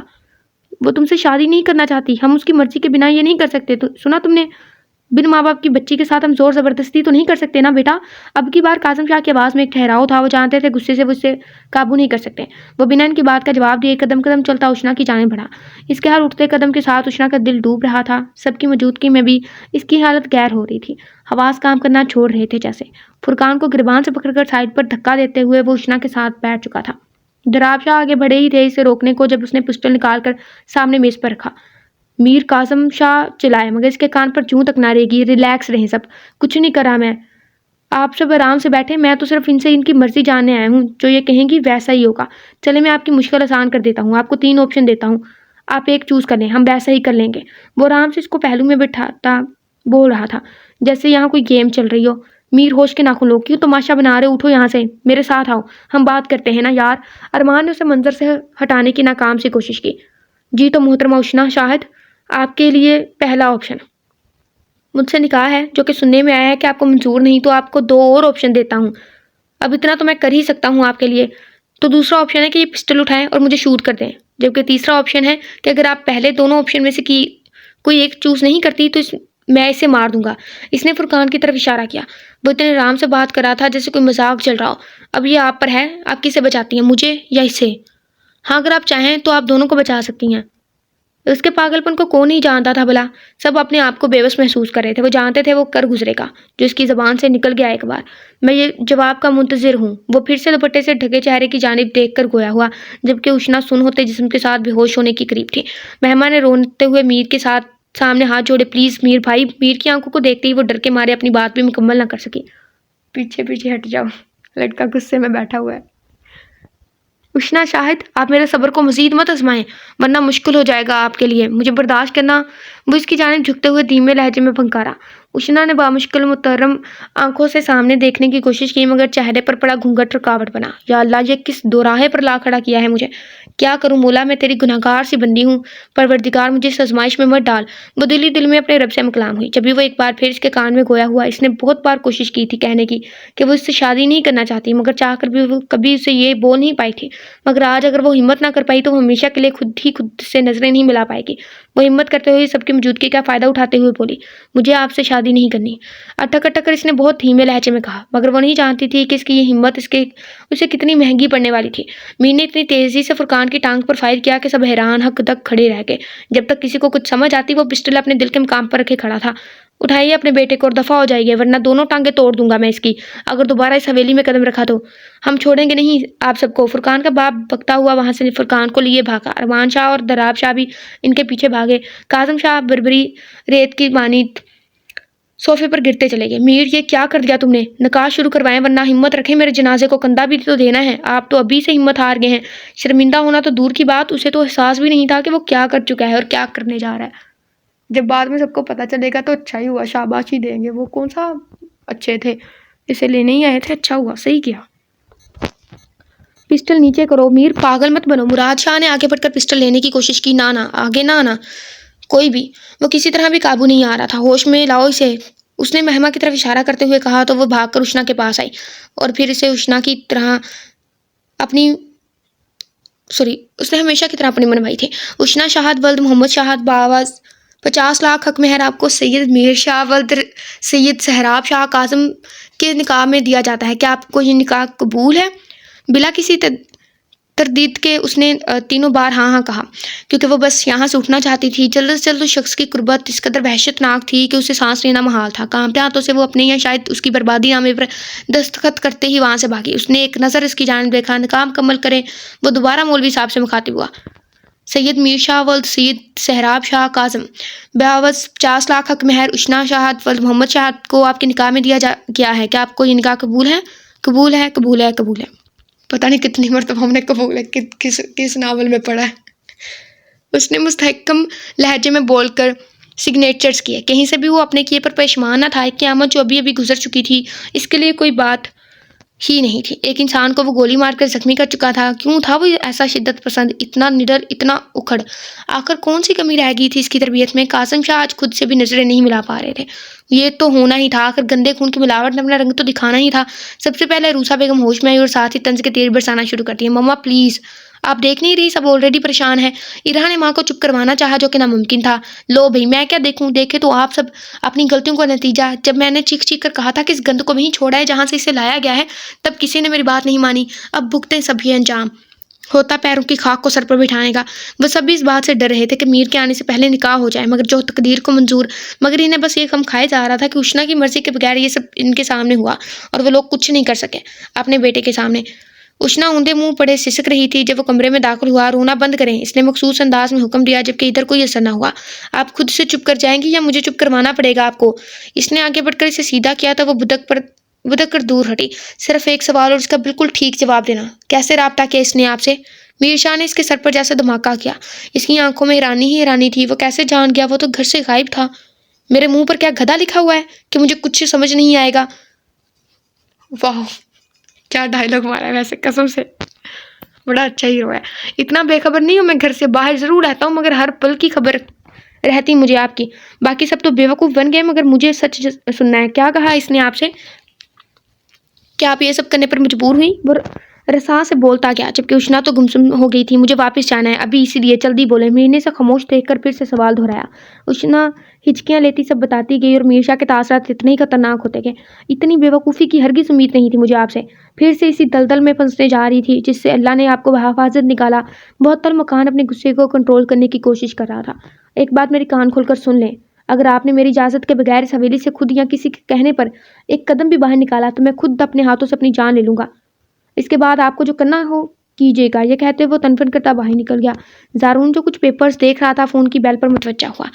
[SPEAKER 1] وہ تم سے شادی نہیں کرنا چاہتی، ہم اس کی مرضی کے بنا یہ نہیں کر سکتے۔ سنا تم نے؟ بن ماں باپ کی بچی کے ساتھ ہم زور زبردستی تو نہیں کر سکتے نا بیٹا؟ اب کی بار کاظم شاہ کی آواز میں ایک ٹھہراؤ تھا، وہ جانتے تھے غصے سے وہ اسے قابو نہیں کر سکتے۔ وہ بنا ان کی بات کا جواب دیے قدم قدم چلتا اشنا کی جانب بڑھا۔ اس کے ہر اٹھتے قدم کے ساتھ اشنا کا دل ڈوب رہا تھا، سب کی موجودگی میں بھی اس کی حالت غیر ہو رہی تھی، حواس کام کرنا چھوڑ رہے تھے جیسے۔ فرقان کو گریبان سے پکڑ کر سائڈ پر دھکا دیتے ہوئے وہ اشنا کے ساتھ بیٹھ چکا تھا۔ دراب شاہ آگے بڑھے ہی تھے اسے روکنے کو جب اس نے پسٹل نکال کر سامنے میز پر رکھا۔ میر کاظم شاہ چلائے، مگر اس کے کان پر چوں تک نہ رہے گی۔ ریلیکس رہیں سب، کچھ نہیں کرا میں، آپ سب آرام سے بیٹھے، میں تو صرف ان سے ان کی مرضی جاننے آیا ہوں، جو یہ کہیں گی ویسا ہی ہوگا۔ چلے میں آپ کی مشکل آسان کر دیتا ہوں، آپ کو 3 آپشن دیتا ہوں، آپ ایک چوز کر لیں، ہم ویسا ہی کر لیں گے۔ وہ آرام سے اس کو پہلو میں بٹھاتا بول رہا تھا جیسے یہاں کوئی گیم چل رہی ہو۔ میر ہوش کے ناخن لو، کیوں تماشا بنا رہے؟ اٹھو یہاں سے، میرے ساتھ آؤ، ہم بات کرتے ہیں نا یار۔ ارمان نے اسے منظر سے ہٹانے کی ناکام سی کوشش کی۔ جی تو محترمہ اشنا شاہد، آپ کے لیے پہلا آپشن مجھ سے نکاح ہے، جو کہ سننے میں آیا ہے کہ آپ کو منظور نہیں، تو آپ کو 2 اور آپشن دیتا ہوں، اب اتنا تو میں کر ہی سکتا ہوں آپ کے لیے۔ تو دوسرا آپشن ہے کہ یہ پسٹل اٹھائیں اور مجھے شوٹ کر دیں، جبکہ تیسرا آپشن ہے کہ اگر آپ پہلے دونوں آپشن میں سے کوئی ایک چوز نہیں کرتی تو میں اسے مار دوں گا۔ اس نے فرقان کی طرف اشارہ کیا۔ وہ اتنے آرام سے بات کر رہا تھا جیسے کوئی مذاق چل رہا ہو۔ اب یہ آپ پر ہے، آپ کسے بچاتی ہیں، مجھے یا اسے؟ ہاں اگر آپ چاہیں تو آپ دونوں کو بچا سکتی ہیں۔ اس کے پاگل پن کو کون نہیں جانتا تھا بھلا؟ سب اپنے آپ کو بے بس محسوس کر رہے تھے، وہ جانتے تھے وہ کر گزرے گا جو اس کی زبان سے نکل گیا ایک بار۔ میں یہ جواب کا منتظر ہوں۔ وہ پھر سے دوپٹے سے ڈھکے چہرے کی جانب دیکھ کر گویا ہوا، جبکہ اشنا سن ہوتے جسم کے ساتھ بے ہوش ہونے کی قریب تھی۔ مہمان نے روتے ہوئے میر کے سامنے ہاتھ جوڑے، پلیز میر بھائی۔ میر کی آنکھوں کو دیکھتے ہی وہ ڈر کے مارے اپنی بات بھی مکمل نہ کر سکی۔ پیچھے پیچھے ہٹ جاؤ، لڑکا غصے میں بیٹھا ہوا ہے۔ اشنا شاہد، آپ میرے صبر کو مزید مت آزمائیں ورنہ مشکل ہو جائے گا آپ کے لیے مجھے برداشت کرنا۔ وہ اس کی جانب جھکتے ہوئے دھیمے لہجے میں پھنکارا۔ اشنا نے بامشکل محترم آنکھوں سے سامنے دیکھنے کی کوشش کی مگر چہرے پر پڑا گھونگھٹ رکاوٹ بنا۔ یا اللہ، یہ کس دوراہے پر لا کھڑا کیا ہے مجھے؟ کیا کروں مولا، میں تیری گنہگار سی بندی ہوں، پروردگار مجھے اس آزمائش میں مت ڈال۔ وہ دل میں اپنے رب سے مکلام ہوئی۔ جبھی وہ ایک بار پھر اس کے کان میں گویا ہوا۔ اس نے بہت بار کوشش کی تھی کہنے کی کہ وہ اس سے شادی نہیں کرنا چاہتی، مگر چاہ کر بھی وہ کبھی اسے یہ بول نہیں پائی تھی۔ مگر آج اگر وہ ہمت نہ کر پائی تو وہ ہمیشہ کے لیے خود سے نظریں نہیں ملا پائے گی۔ وہ ہمت کرتے ہوئے سب کی موجودگی کا فائدہ اٹھاتے ہوئے بولی، مجھے آپ سے شادی نہیں کرنی۔ اٹک اٹک کر اس نے بہت دھیمے لہجے میں کہا، مگر وہ نہیں جانتی تھی کہ اس کی یہ ہمت اسے کتنی مہنگی پڑنے والی تھی۔ میر نے اتنی تیزی سے فرقان کی ٹانگ پر فائر کیا کہ سب حیران حق تک کھڑے رہ گئے۔ جب تک کسی کو کچھ سمجھ آتی وہ پسٹل اپنے دل کے مقام پر رکھے کھڑا تھا۔ اٹھائیے اپنے بیٹے کو اور دفع ہو جائیے ورنہ دونوں ٹانگیں توڑ دوں گا میں اس کی، اگر دوبارہ اس حویلی میں قدم رکھا تو ہم چھوڑیں گے نہیں آپ سب کو۔ فرقان کا باپ بکتا ہوا وہاں سے فرقان کو لیے بھاگا۔ اروان شاہ اور دراب شاہ بھی ان کے پیچھے بھاگے۔ کاظم شاہ بربری ریت کی مانند صوفے پر گرتے چلے گئے۔ میر، یہ کیا کر دیا تم نے؟ نکاح شروع کروائیں ورنہ ہمت رکھیں میرے جنازے کو کندھا بھی تو دینا ہے۔ آپ تو ابھی سے ہمت ہار گئے ہیں۔ شرمندہ ہونا تو دور کی بات، اسے تو احساس بھی نہیں تھا کہ وہ کیا کر چکا ہے اور کیا کرنے جا رہا ہے۔ جب بعد میں سب کو پتہ چلے گا تو اچھا ہی ہوا، شاباشی دیں گے۔ وہ کون سا اچھے تھے، اسے لینے ہی آئے تھے، اچھا ہوا، صحیح کیا۔ پسٹل نیچے کرو۔ میر پاگل مت بنو۔ مراد شاہ نے آگے بڑھ کر پسٹل لینے کی کوشش کی۔ نہ آگے نہ کوئی بھی۔ وہ کسی طرح بھی قابو نہیں آ رہا تھا۔ ہوش میں لاؤ اسے، اس نے مہما کی طرف اشارہ کرتے ہوئے کہا تو وہ بھاگ کر اشنا کے پاس آئی اور پھر اسے اشنا کی طرح اپنی اس نے ہمیشہ کی طرح اپنی منوائی تھی۔ اشنا شاہد ولد محمد شاہد باواز 50 لاکھ حق مہر آپ کو سید میر شاہ ولد سید سہراب شاہ کاظم کے نکاح میں دیا جاتا ہے۔ کیا آپ کو یہ نکاح قبول ہے؟ بلا کسی تردید کے اس نے تینوں بار ہاں کہا، کیونکہ وہ بس یہاں سے اٹھنا چاہتی تھی۔ جلد سے جلد اس شخص کی قربت اس قدر وحشت ناک تھی کہ اسے سانس لینا محال تھا۔ کانپتے ہاتھوں سے وہ اپنے یا شاید اس کی بربادی نامے پر دستخط کرتے ہی وہاں سے بھاگی۔ اس نے ایک نظر اس کی جانب دیکھا۔ نکاح مکمل کریں۔ وہ دوبارہ مولوی صاحب سے مخاطب ہوا، سید میر شاہ ولد سید سہراب شاہ کاظم بعوض 50 لاکھ حق مہر اشنا شاہد ولد محمد شاہد کو آپ کے نکاح میں دیا گیا ہے۔ کیا آپ کو یہ نکاح قبول ہے؟ قبول ہے، قبول ہے، قبول ہے۔ پتہ نہیں کتنی مرتبہ ہم نے قبول ہے کس ناول میں پڑھا ہے۔ اس نے مستحکم لہجے میں بول کر سگنیچرز کیے۔ کہیں سے بھی وہ اپنے کیے پر پشیمان نہ تھا۔ ایک قیامت جو ابھی گزر چکی تھی اس کے لیے کوئی بات ہی نہیں تھی۔ ایک انسان کو وہ گولی مار کر زخمی کر چکا تھا۔ کیوں تھا وہ ایسا شدت پسند، اتنا نڈر، اتنا اکھڑ؟ آخر کون سی کمی رہ گئی تھی اس کی تربیت میں؟ کاظم شاہ آج خود سے بھی نظریں نہیں ملا پا رہے تھے۔ یہ تو ہونا ہی تھا، آخر گندے خون کی ملاوٹ نے اپنا رنگ تو دکھانا ہی تھا۔ سب سے پہلے روسا بیگم ہوش میں آئی اور ساتھ ہی طنز کے تیر برسانا شروع کر دیے۔ مما پلیز، آپ دیکھ نہیں رہی سب آلریڈی پریشان ہے۔ ارہا نے ماں کو چپ کروانا چاہا جو کہ ناممکن تھا۔ لو بھئی، میں کیا دیکھوں؟ دیکھے تو آپ سب اپنی غلطیوں کا نتیجہ۔ جب میں نے چیخ چیخ کر کہا تھا کہ اس گند کو وہیں چھوڑا ہے جہاں سے اسے لایا گیا ہے، تب کسی نے میری بات نہیں مانی۔ اب بھگتیں سب یہ انجام۔ ہوتا پیروں کی خاک کو سر پر بٹھانے کا۔ وہ سب بھی اس بات سے ڈر رہے تھے کہ میر کے آنے سے پہلے نکاح ہو جائے، مگر جو تقدیر کو منظور، مگر انہیں بس یہ غم کھائے جا رہا تھا کہ اشنا کی مرضی کے بغیر یہ سب ان کے سامنے ہوا اور وہ لوگ کچھ نہیں کر سکے اپنے بیٹے کے سامنے۔ اشنا اوندے منہ پڑے سسک رہی تھی۔ جب وہ کمرے میں داخل ہوا، رونا بند کریں، اس نے مخصوص انداز میں حکم دیا، جبکہ ادھر کوئی اثر نہ ہوا۔ آپ خود سے چپ کر جائیں گی یا مجھے چپ کروانا پڑے گا آپ کو؟ اس نے آگے بڑھ کر اسے سیدھا کیا تو وہ بدک کر دور ہٹی۔ صرف ایک سوال اور اس کا بالکل ٹھیک جواب دینا۔ کیسے رابطہ کیا اس نے آپ سے؟ میر شاہ نے اس کے سر پر جیسے دھماکہ کیا۔ اس کی آنکھوں میں حیرانی ہی حیرانی تھی۔ وہ کیسے جان گیا؟ وہ تو گھر سے غائب تھا۔ میرے منہ پر کیا گدھا لکھا ہوا ہے کہ مجھے کچھ سمجھ نہیں آئے گا؟ واہ، کیا ڈائلاگ مارا ہے ویسے، قسم سے بڑا اچھا ہیرو ہے۔ اتنا بے خبر نہیں ہوں میں گھر سے، باہر ضرور رہتا ہوں مگر ہر پل کی خبر رہتی مجھے آپ کی۔ باقی سب تو بیوقوف بن گئے مگر مجھے سچ سننا ہے۔ کیا کہا اس نے آپ سے؟ کیا آپ یہ سب کرنے پر مجبور ہوئی؟ وہ رسا سے بولتا گیا جبکہ اشنا تو گمسم ہو گئی تھی۔ مجھے واپس جانا ہے ابھی، اسی لیے جلدی بولے۔ میر نے اسے خاموش دیکھ کر پھر سے سوال دہرایا۔ اشنا ہچکیاں لیتی سب بتاتی گئی اور میر شاہ کے تاثرات اتنے ہی خطرناک ہوتے گئے۔ اتنی بے وقوفی کی ہرگز امید نہیں تھی مجھے آپ سے۔ پھر سے اسی دلدل میں پھنسنے جا رہی تھی جس سے اللہ نے آپ کو بحفاظت نکالا۔ معطل مکان اپنے غصے کو کنٹرول کرنے کی کوشش کر رہا تھا۔ ایک بات میری کان کھول کر سن لیں، اگر آپ نے میری اجازت کے بغیر اس حویلی سے خود یا کسی کے کہنے پر ایک قدم بھی باہر نکالا تو میں خود اپنے ہاتھوں سے اپنی جان لے لوں گا۔ اس کے بعد آپ کو جو کرنا ہو کیجیے گا۔ یہ کہتے وہ تنفن کرتا باہر نکل گیا۔ زارون جو کچھ پیپرز دیکھ رہا تھا فون کی بیل پر متوجہ ہوا۔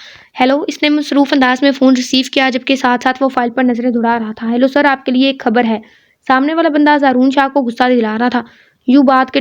[SPEAKER 1] ہیلو، اس نے مصروف انداز میں فون ریسیو کیا جبکہ ساتھ ساتھ وہ فائل پر نظریں دوڑا رہا تھا۔ ہیلو سر، آپ کے لیے ایک خبر ہے۔ سامنے والا بندہ زارون شاہ کو غصہ دلا رہا تھا۔ یوں بات کے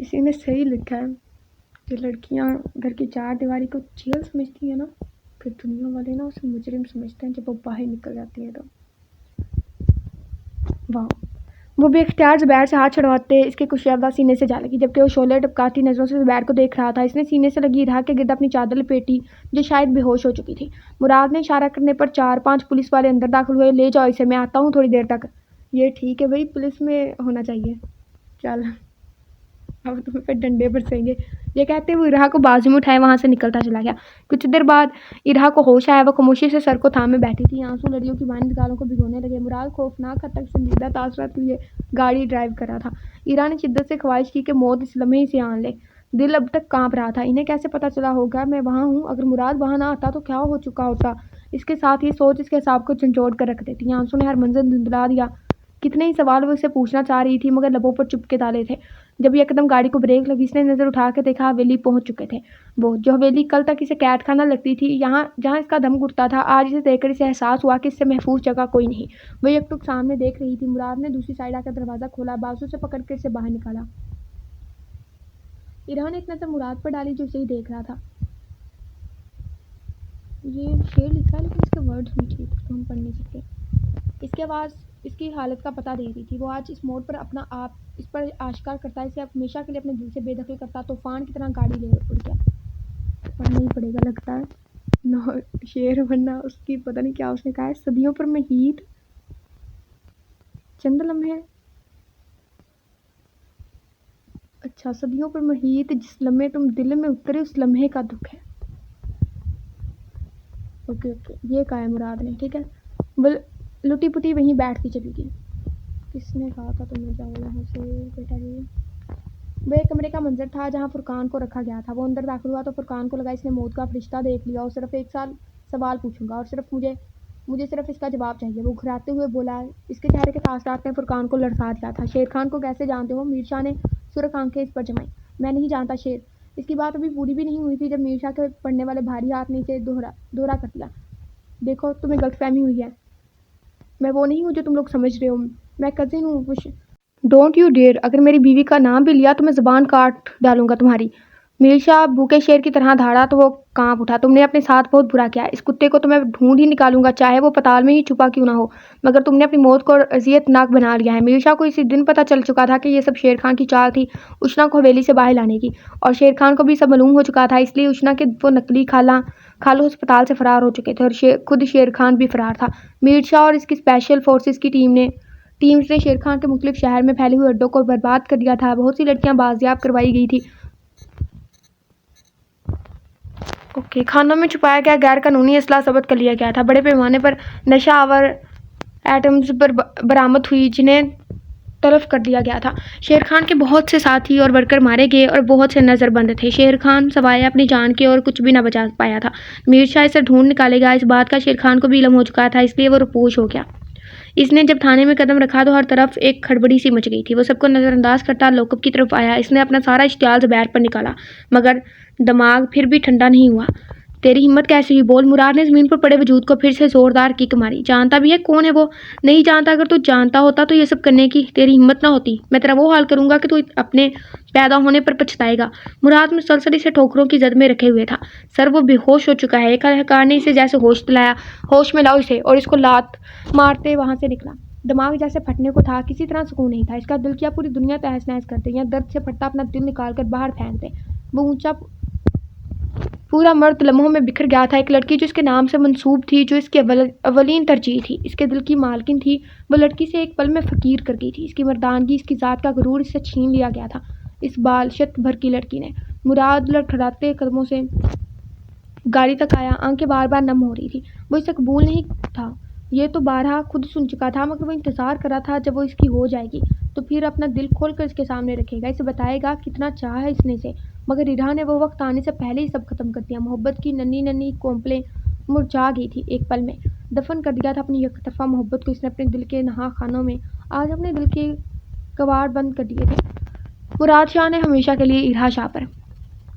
[SPEAKER 1] کسی نے صحیح لکھا ہے کہ لڑکیاں گھر کی چار دیواری کو جیل سمجھتی ہیں نا، پھر دنیا والے نا اسے مجرم سمجھتے ہیں جب وہ باہر نکل جاتی ہیں تو واہ۔ وہ بے اختیار زبیر سے ہاتھ چھڑواتے اس کے کشیدہ سینے سے جا لگی، جبکہ وہ شعلے ٹپکاتی نظروں سے زبیر کو دیکھ رہا تھا۔ اس نے سینے سے لگی اِرہا کے گرد اپنی چادر لپیٹی جو شاید بے ہوش ہو چکی تھی۔ مراد نے اشارہ کرنے پر 4-5 پولیس والے اندر داخل ہوئے۔ لے جاؤ اسے، میں آتا ہوں تھوڑی دیر تک۔ یہ ٹھیک ہے بھائی، پولیس میں ہونا چاہیے، چل اب تمہیں پھر ڈنڈے برسیں گے، یہ کہتے وہ اِرہا کو بازو میں اٹھائے وہاں سے نکلتا چلا گیا۔ کچھ دیر بعد اِرہا کو ہوش آیا، وہ خاموشی سے سر کو تھامے بیٹھی تھی، آنسو لڑیوں کی مانند گالوں کو بھگونے لگے۔ مراد خوفناک حد تک سنجیدہ تاثرات لیے گاڑی ڈرائیو کر رہا تھا۔ اِرہا نے شدت سے خواہش کی کہ موت اس لمحے اسے آن لے۔ دل اب تک کانپ رہا تھا، انہیں کیسے پتہ چلا ہوگا میں وہاں ہوں؟ اگر مراد وہاں نہ آتا تو کیا ہو چکا ہوتا؟ اس کے ساتھ یہ سوچ اس کے اعصاب کو جھنجھوڑ کر رکھ دیتی۔ آنسو نے ہر منظر دھندلا دیا۔ کتنے ہی سوال وہ اسے پوچھنا چاہ رہی تھی مگر لبوں پر چپ کے تالے تھے۔ جب یکدم گاڑی کو بریک لگی، اس نے نظر اٹھا کے دیکھا، حویلی پہنچ چکے تھے وہ، جو حویلی کل تک اسے قید خانہ لگتی تھی، جہاں اس کا دم گھٹتا تھا۔ آج اسے دیکھ کر اسے احساس ہوا کہ اس سے محفوظ جگہ کوئی نہیں۔ وہ یک ٹک سامنے دیکھ رہی تھی۔ مراد نے دوسری سائڈ آ کر دروازہ کھولا، بازو سے پکڑ کر اسے باہر نکالا۔ اِرہا نے ایک نظر مراد پر ڈالی جو اسے ہی دیکھ رہا تھا۔ یہ شعر لکھا ہے لیکن اس کے ورڈز نہیں ٹھیک تو ہم پڑھ نہیں سکتے۔ اس کی آواز اس کی حالت کا پتہ دے رہی تھی۔ وہ آج اس موڑ پر اپنا آپ اس پر آشکار کرتا، اسے اب ہمیشہ کے لیے اپنے دل سے بے دخل کرتا، طوفان کی طرح گاڑی لے اڑ گیا۔ پڑھنا ہی پڑے گا لگتا ہے نہ شعر، ورنہ اس کی پتہ نہیں کیا اس نے کہا ہے، صدیوں پر محیط چند لمحے، اچھا صدیوں پر محیط جس لمحے تم دل میں اترے اس لمحے کا دکھ ہے۔ اوکے یہ کہا ہے مراد نے، ٹھیک ہے۔ وہ لٹی پٹی وہیں بیٹھتی چلی گئی۔ کس نے کہا تھا تمہیں جاؤ یہاں سے بیٹا جی؟ وہ ایک کمرے کا منظر تھا جہاں فرقان کو رکھا گیا تھا۔ وہ اندر داخل ہوا تو فرقان کو لگا اس نے موت کا فرشتہ دیکھ لیا، اور صرف ایک سوال پوچھوں گا اور صرف مجھے صرف اس کا جواب چاہیے۔ وہ گھراتے ہوئے بولا۔ اس کے چہرے کے تاثرات نے فرقان کو لرزا دیا تھا۔ شیر خان کو کیسے جانتے ہو؟ میر شاہ نے سرخ آنکھیں اس پر جمائیں۔ میں نہیں جانتا شیر۔ اس کی بات ابھی پوری بھی نہیں ہوئی تھی جب میر شاہ کے پڑنے والے بھاری ہاتھ نے اسے دوہرا کر دیا۔ دیکھو تمہیں غلط فہمی ہوئی ہے، میں وہ نہیں ہوں جو تم لوگ سمجھ رہے ہو، میں کزن ہوں۔ ڈونٹ یو ڈیئر، اگر میری بیوی کا نام بھی لیا تو میں زبان کاٹ ڈالوں گا تمہاری۔ میر شاہ بھوکے شیر کی طرح دھاڑا تو وہ کانپ اٹھا۔ تم نے اپنے ساتھ بہت برا کیا، اس کتے کو تو میں ڈھونڈ ہی نکالوں گا چاہے وہ پتال میں ہی چھپا کیوں نہ ہو، مگر تم نے اپنی موت کو اذیت ناک بنا لیا ہے۔ میر شاہ کو اسی دن پتہ چل چکا تھا کہ یہ سب شیر خان کی چال تھی اشنا کو حویلی سے باہر لانے کی، اور شیر خان کو بھی سب معلوم ہو چکا تھا، اس لیے اشنا کے وہ نقلی خالو ہسپتال سے فرار ہو چکے تھے اور خود شیر خان بھی فرار تھا۔ میر شاہ اور اس کی اسپیشل فورسز کی ٹیمز نے شیر خان کے مختلف شہر میں پھیلے ہوئے اڈوں کو برباد کر دیا تھا۔ بہت سی لڑکیاں بازیاب کروائی گئی تھی۔ خانوں میں چھپایا گیا غیر قانونی اسلحہ ضبط کر لیا گیا تھا۔ بڑے پیمانے پر نشہ آور ایٹمز برآمد ہوئی جنہیں تلف کر دیا گیا تھا۔ شیر خان کے بہت سے ساتھی اور ورکر مارے گئے اور بہت سے نظر بند تھے۔ شیر خان سوائے اپنی جان کے اور کچھ بھی نہ بچا پایا تھا۔ میر شاہ اسے ڈھونڈ نکالے گا، اس بات کا شیر خان کو بھی علم ہو چکا تھا، اس لیے وہ روپوش ہو گیا۔ اس نے جب تھانے میں قدم رکھا تو ہر طرف ایک کھڑبڑی سی مچ گئی تھی۔ وہ سب کو نظر انداز کرتا لاک اپ کی طرف آیا۔ اس نے اپنا سارا اشتعال زبیر پر نکالا مگر دماغ پھر بھی ٹھنڈا نہیں ہوا۔ تیری ہمت کیسے ہوئی؟ بول۔ مراد نے زمین پر پڑے وجود کو پھر سے زوردار کک ماری۔ جانتا بھی ہے کون ہے وہ؟ نہیں جانتا۔ اگر تو جانتا ہوتا تو یہ سب کرنے کی تیری ہمت نہ ہوتی۔ میں تیرا وہ حال کروں گا کہ تو اپنے پیدا ہونے پر پچھتائے گا۔ مراد مسلسل اسے ٹھوکروں کی زد میں رکھے ہوئے تھا۔ سر وہ بے ہوش ہو چکا ہے۔ ایک اہلکار نے اسے جیسے ہوش دلایا۔ ہوش میں لاؤ اسے، اور اس کو لات مارتے وہاں سے نکلا۔ دماغ جیسے پھٹنے کو تھا، کسی طرح سکون نہیں تھا۔ اس کا دل کیا پوری دنیا تہس نہس کر دے یا درد سے پھٹتا اپنا دل نکال کر باہر پھینک دے۔ وہ اونچا پورا مرد لمحوں میں بکھر گیا تھا۔ ایک لڑکی جو اس کے نام سے منسوب تھی، جو اس کی اولین ترجیح تھی، اس کے دل کی مالکن تھی، وہ لڑکی سے ایک پل میں فقیر کر گئی تھی۔ اس کی مردانگی، اس کی ذات کا غرور اس سے چھین لیا گیا تھا اس بالشت بھر کی لڑکی نے۔ مراد لڑکھڑاتے قدموں سے گاڑی تک آیا، آنکھیں بار بار نم ہو رہی تھی۔ وہ اسے قبول نہیں تھا، یہ تو بارہا خود سن چکا تھا، مگر وہ انتظار کر رہا تھا جب وہ اس کی ہو جائے گی تو پھر اپنا دل کھول کر اس کے سامنے رکھے گا، اسے بتائے گا کتنا چاہا ہے اس نے اسے۔ مگر اِرہا نے وہ وقت آنے سے پہلے ہی سب ختم کر دیا۔ محبت کی ننھی ننھی کونپلیں مرجھا گئی تھی ایک پل میں۔ دفن کر دیا تھا اپنی یک طرفہ محبت کو اس نے اپنے دل کے نہا خانوں میں۔ آج اپنے دل کے کواڑ بند کر دیے تھے مراد شاہ نے ہمیشہ کے لیے اِرہا شاہ پر۔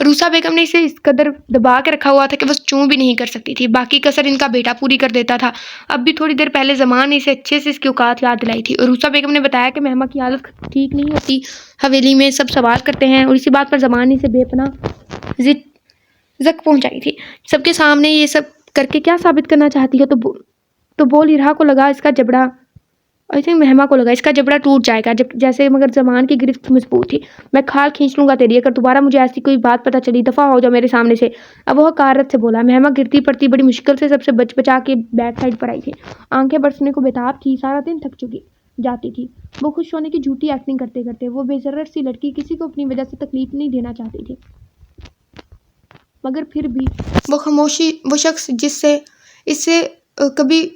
[SPEAKER 1] روسا بیگم نے اسے اس قدر دبا کے رکھا ہوا تھا کہ وہ چوں بھی نہیں کر سکتی تھی. باقی کسر ان کا بیٹا پوری کر دیتا تھا. اب بھی تھوڑی دیر پہلے زمان نے اسے اچھے سے اس کی اوقات یاد دلائی تھی. اور روسا بیگم نے بتایا کہ مہما کی حالت ٹھیک نہیں ہوتی. حویلی میں سب سوال کرتے ہیں اور اسی بات پر زمان نے اسے بے پناہ زک پہنچائی تھی. سب کے سامنے یہ سب کر کے کیا ثابت کرنا چاہتی ہو؟ تو بول ارہا کو لگا اس کا جبڑا مہما کو لگا اس کا جبڑا ٹوٹ جائے گا جیسے، مگر زمان کی گرفت مضبوط تھی. میں کھال کھینچ لوں گا تیری اگر دوبارہ مجھے ایسی کوئی بات پتہ چلی. دفعہ ہو جاؤ میرے سامنے سے. اب وہ حقارت سے بولا. مہما گرتی پڑتی بڑی مشکل سے سب سے بچ بچا کے بیک سائڈ پر آئی تھی. آنکھیں برسنے کو بےتاب تھی. سارا دن تھک چکی جاتی تھی. وہ خوش ہونے کی جھوٹی ایکٹنگ کرتے کرتے. وہ بے ضرر سی لڑکی کسی کو اپنی وجہ سے تکلیف نہیں دینا چاہتی تھی، مگر پھر بھی وہ شخص جس سے اس سے کبھی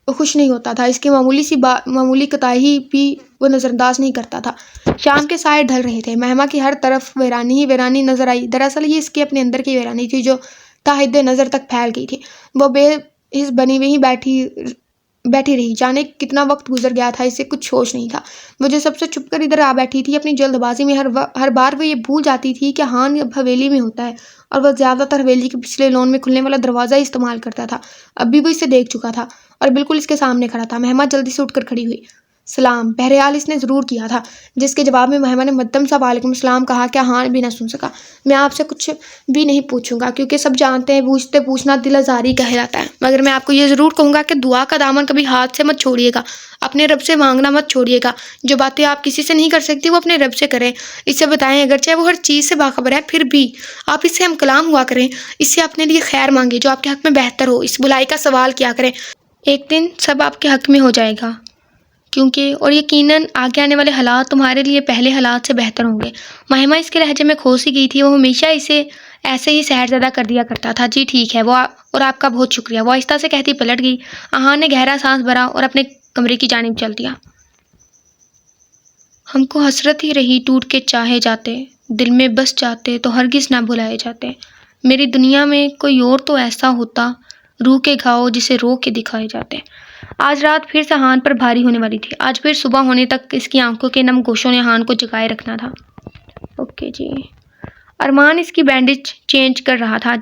[SPEAKER 1] خوش نہیں ہوتا تھا، اس کی معمولی کوتاہی بھی وہ نظر انداز نہیں کرتا تھا. شام کے سائے ڈھل رہے تھے. مہما کی ہر طرف ویرانی ہی ویرانی نظر آئی. دراصل یہ اس کے اپنے اندر کی ویرانی تھی جو تا حد نظر تک پھیل گئی تھی. وہ بے حس بنی ہوئی بیٹھی رہی. جانے کتنا وقت گزر گیا تھا اسے کچھ ہوش نہیں تھا. وہ جو سب سے چھپ کر ادھر آ بیٹھی تھی اپنی جلد بازی میں ہر بار وہ یہ بھول جاتی تھی کہ ہان اب حویلی میں ہوتا ہے اور وہ زیادہ تر حویلی کے پچھلے لون میں کھلنے والا دروازہ ہی استعمال کرتا تھا. اب بھی وہ اسے دیکھ چکا تھا اور بالکل اس کے سامنے کھڑا تھا. مہما جلدی سے اٹھ کر کھڑی ہوئی. سلام. بہرحال اس نے ضرور کیا تھا، جس کے جواب میں مہما نے مدھم سا وعلیکم السلام کہا. کیا ہان بھی نہ سن سکا. میں آپ سے کچھ بھی نہیں پوچھوں گا کیونکہ سب جانتے ہیں پوچھنا دل آزاری کہلاتا ہے، مگر میں آپ کو یہ ضرور کہوں گا کہ دعا کا دامن کبھی ہاتھ سے مت چھوڑیے گا. اپنے رب سے مانگنا مت چھوڑیے گا. جو باتیں آپ کسی سے نہیں کر سکتی وہ اپنے رب سے کریں. اس سے بتائیں اگرچہ وہ ہر چیز سے باخبر ہے پھر بھی آپ اس سے ہم کلام ہوا کریں. اس سے اپنے لیے خیر مانگے جو آپ کے حق میں بہتر ہو. اس بلائی کا سوال کیا کریں. ایک دن سب آپ کے حق میں ہو جائے گا کیونکہ اور یقیناً آگے آنے والے حالات تمہارے لیے پہلے حالات سے بہتر ہوں گے. مہما اس کے لہجے میں کھو سی گئی تھی. وہ ہمیشہ اسے ایسے ہی سحر زدہ کر دیا کرتا تھا. جی ٹھیک ہے، وہ اور آپ کا بہت شکریہ، وہ آہستہ سے کہتی پلٹ گئی. آہان نے گہرا سانس بھرا اور اپنے کمرے کی جانب چل دیا. ہم کو حسرت ہی رہی ٹوٹ کے چاہے جاتے، دل میں بس جاتے تو ہرگز نہ بھلائے جاتے. میری دنیا میں کوئی اور تو ایسا ہوتا، روح کے گھاؤ جسے رو کے دکھائے جاتے. آج رات پھر سے ہان پر بھاری ہونے والی تھی. آج پھر صبح ہونے تک اس کی آنکھوں کے نم گوشوں نے ہان کو جگائے رکھنا تھا. اوکے جی. ارمان اس کی بینڈیج چینج کر رہا تھا.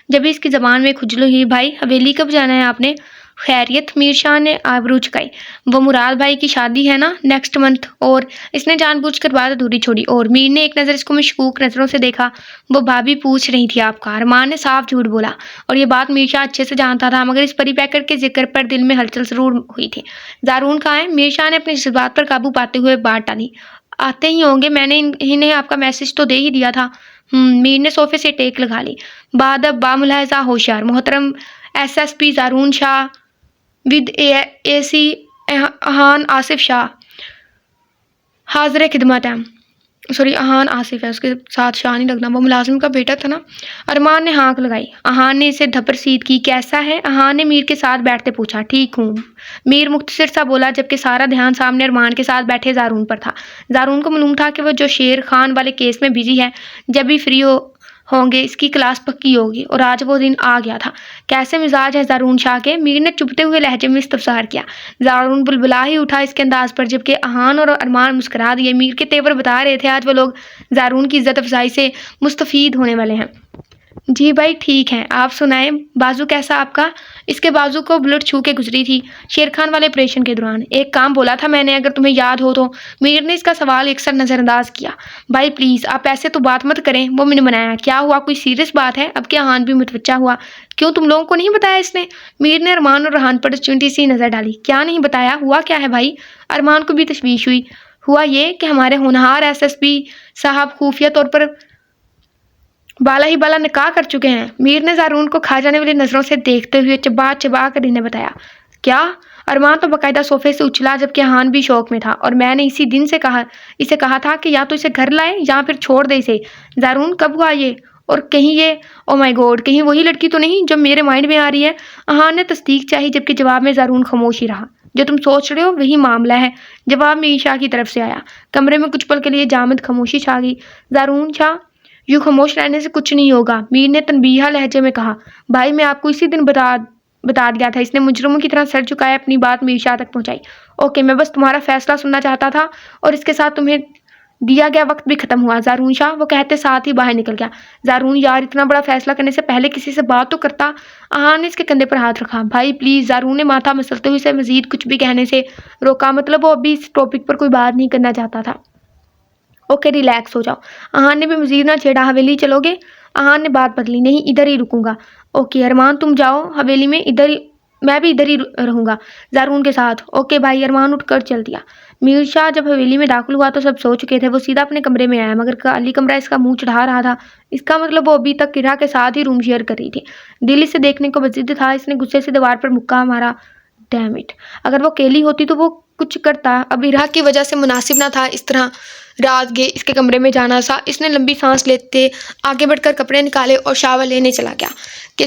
[SPEAKER 1] جب اس کی زبان میں کھجلو ہی. بھائی حویلی کب جانا ہے آپ نے؟ خیریت؟ میر شاہ نے آبرو چکائی. وہ مراد بھائی کی شادی ہے نا نیکسٹ منتھ. اور اس نے جان بوجھ کر بات ادھوری چھوڑی. اور میر نے ایک نظر اس کو مشکوک نظروں سے دیکھا. وہ بھابھی پوچھ رہی تھی آپ کا. ارمان نے صاف جھوٹ بولا اور یہ بات میر شاہ اچھے سے جانتا تھا، مگر اس پری پیکر کے ذکر پر دل میں ہلچل ضرور ہوئی تھی. زارون کہاں ہے؟ میر شاہ نے اپنے جذبات پر قابو پاتے ہوئے بات ڈالی. آتے ہی ہوں گے، میں نے انہیں آپ کا میسج تو دے ہی دیا تھا. میر نے صوفے سے ٹیک لگا لی. بادب باملاحظہ ہوشیار محترم SSP Zaroon Shah with AC Ahan Asif Shah حاضر خدمت ہے. سوری اہان آصف ہے، اس کے ساتھ شاہ نہیں لگنا، وہ ملازم کا بیٹا تھا نا. ارمان نے ہانک لگائی. اہان نے اسے دھپر سیدھ کی. کیسا ہے؟ اہان نے میر کے ساتھ بیٹھتے پوچھا. ٹھیک ہوں، میر مختصر سا بولا، جبکہ سارا دھیان سامنے ارمان کے ساتھ بیٹھے زارون پر تھا. زارون کو معلوم تھا کہ وہ جو شیر خان والے کیس میں بزی ہے، جب بھی فری ہوں گے اس کی کلاس پکی ہوگی، اور آج وہ دن آ گیا تھا. کیسے مزاج ہے زارون شاہ کے؟ میر نے چپتے ہوئے لہجے میں استفسار کیا. زارون بلبلا ہی اٹھا اس کے انداز پر، جبکہ اہان اور ارمان مسکرا دیے. میر کے تیور بتا رہے تھے آج وہ لوگ زارون کی عزت افزائی سے مستفید ہونے والے ہیں. جی بھائی ٹھیک ہیں، آپ سنائیں بازو کیسا آپ کا؟ اس کے بازو کو بلٹ چھو کے گزری تھی شیر خان والے آپریشن کے دوران. ایک کام بولا تھا میں نے، اگر تمہیں یاد ہو تو. میر نے اس کا سوال اکثر نظر انداز کیا. بھائی پلیز آپ ایسے تو بات مت کریں، وہ من منایا. کیا ہوا، کوئی سیریس بات ہے؟ اب کیا اہان بھی متوجہ ہوا. کیوں تم لوگوں کو نہیں بتایا اس نے؟ میر نے ارمان اور ریحان پر چونٹی سی نظر ڈالی. کیا نہیں بتایا؟ ہوا کیا ہے بھائی؟ ارمان کو بھی تشویش ہوئی. ہوا یہ کہ ہمارے ہونہار SSP صاحب خفیہ طور پر بالا ہی بالا نکاح کر چکے ہیں. میر نے زارون کو کھا جانے والی نظروں سے دیکھتے ہوئے چبا چبا کر انہیں بتایا. کیا؟ ارمان تو باقاعدہ صوفے سے اچھلا، جبکہ اہان بھی شوق میں تھا. اور میں نے اسی دن سے اسے کہا تھا کہ یا تو اسے گھر لائے یا پھر چھوڑ دے اسے. زارون کب ہوا یہ؟ اور کہیں یہ او مائی گاڈ کہیں وہی لڑکی تو نہیں جو میرے مائنڈ میں آ رہی ہے؟ اہان نے تصدیق چاہی، جبکہ جواب میں زارون خاموش ہی رہا. جو تم سوچ رہے ہو وہی معاملہ ہے، جواب میر شاہ کی طرف سے آیا. کمرے میں کچھ پل کے لیے جامد خاموشی چھا گئی. زارون شاہ یوں خاموش رہنے سے کچھ نہیں ہوگا، میر نے تنبیہہ لہجے میں کہا. بھائی میں آپ کو اسی دن بتا دیا تھا. اس نے مجرموں کی طرح سر جھکائے اپنی بات میر شاہ تک پہنچائی. اوکے میں بس تمہارا فیصلہ سننا چاہتا تھا اور اس کے ساتھ تمہیں دیا گیا وقت بھی ختم ہوا. زارون شاہ وہ کہتے ساتھ ہی باہر نکل گیا. زارون یار اتنا بڑا فیصلہ کرنے سے پہلے کسی سے بات تو کرتا. احان نے اس کے کندھے پر ہاتھ رکھا. بھائی پلیز. زارون نے ماتھا مسلتے ہوئے اسے مزید کچھ بھی کہنے سے روکا. مطلب وہ ابھی اس ٹاپک پر کوئی بات نہیں کرنا چاہتا تھا. اوکے ریلیکس ہو جاؤ. احان نے بھی مزید نہ چھیڑا. حویلی چلو گے؟ احان نے بات بدلی. نہیں ادھر ہی رکوں گا. اوکے ارمان تم جاؤ حویلی میں, میں بھی ادھر ہی رہوں گا زارون کے ساتھ. اوکے بھائی. ارمان اٹھ کر چل دیا. میر شاہ جب حویلی میں داخل ہوا تو سب سو چکے تھے. وہ سیدھا اپنے کمرے میں آیا مگر خالی کمرہ اس کا منہ چڑھا رہا تھا. اس کا مطلب وہ ابھی تک کرا کے ساتھ ہی روم شیئر کر رہی تھی. دل اسے دیکھنے کو بضد تھا. اس نے غصے سے دیوار پر مکہ مارا. ڈیم اٹ, اگر وہ اکیلی ہوتی تو وہ کچھ کرتا. اب ارا کی وجہ سے مناسب نہ تھا اس طرح رات گئے اس کے کمرے میں جانا سا. اس نے لمبی سانس لیتے آگے بڑھ کر کپڑے نکالے اور شاور لینے چلا گیا کہ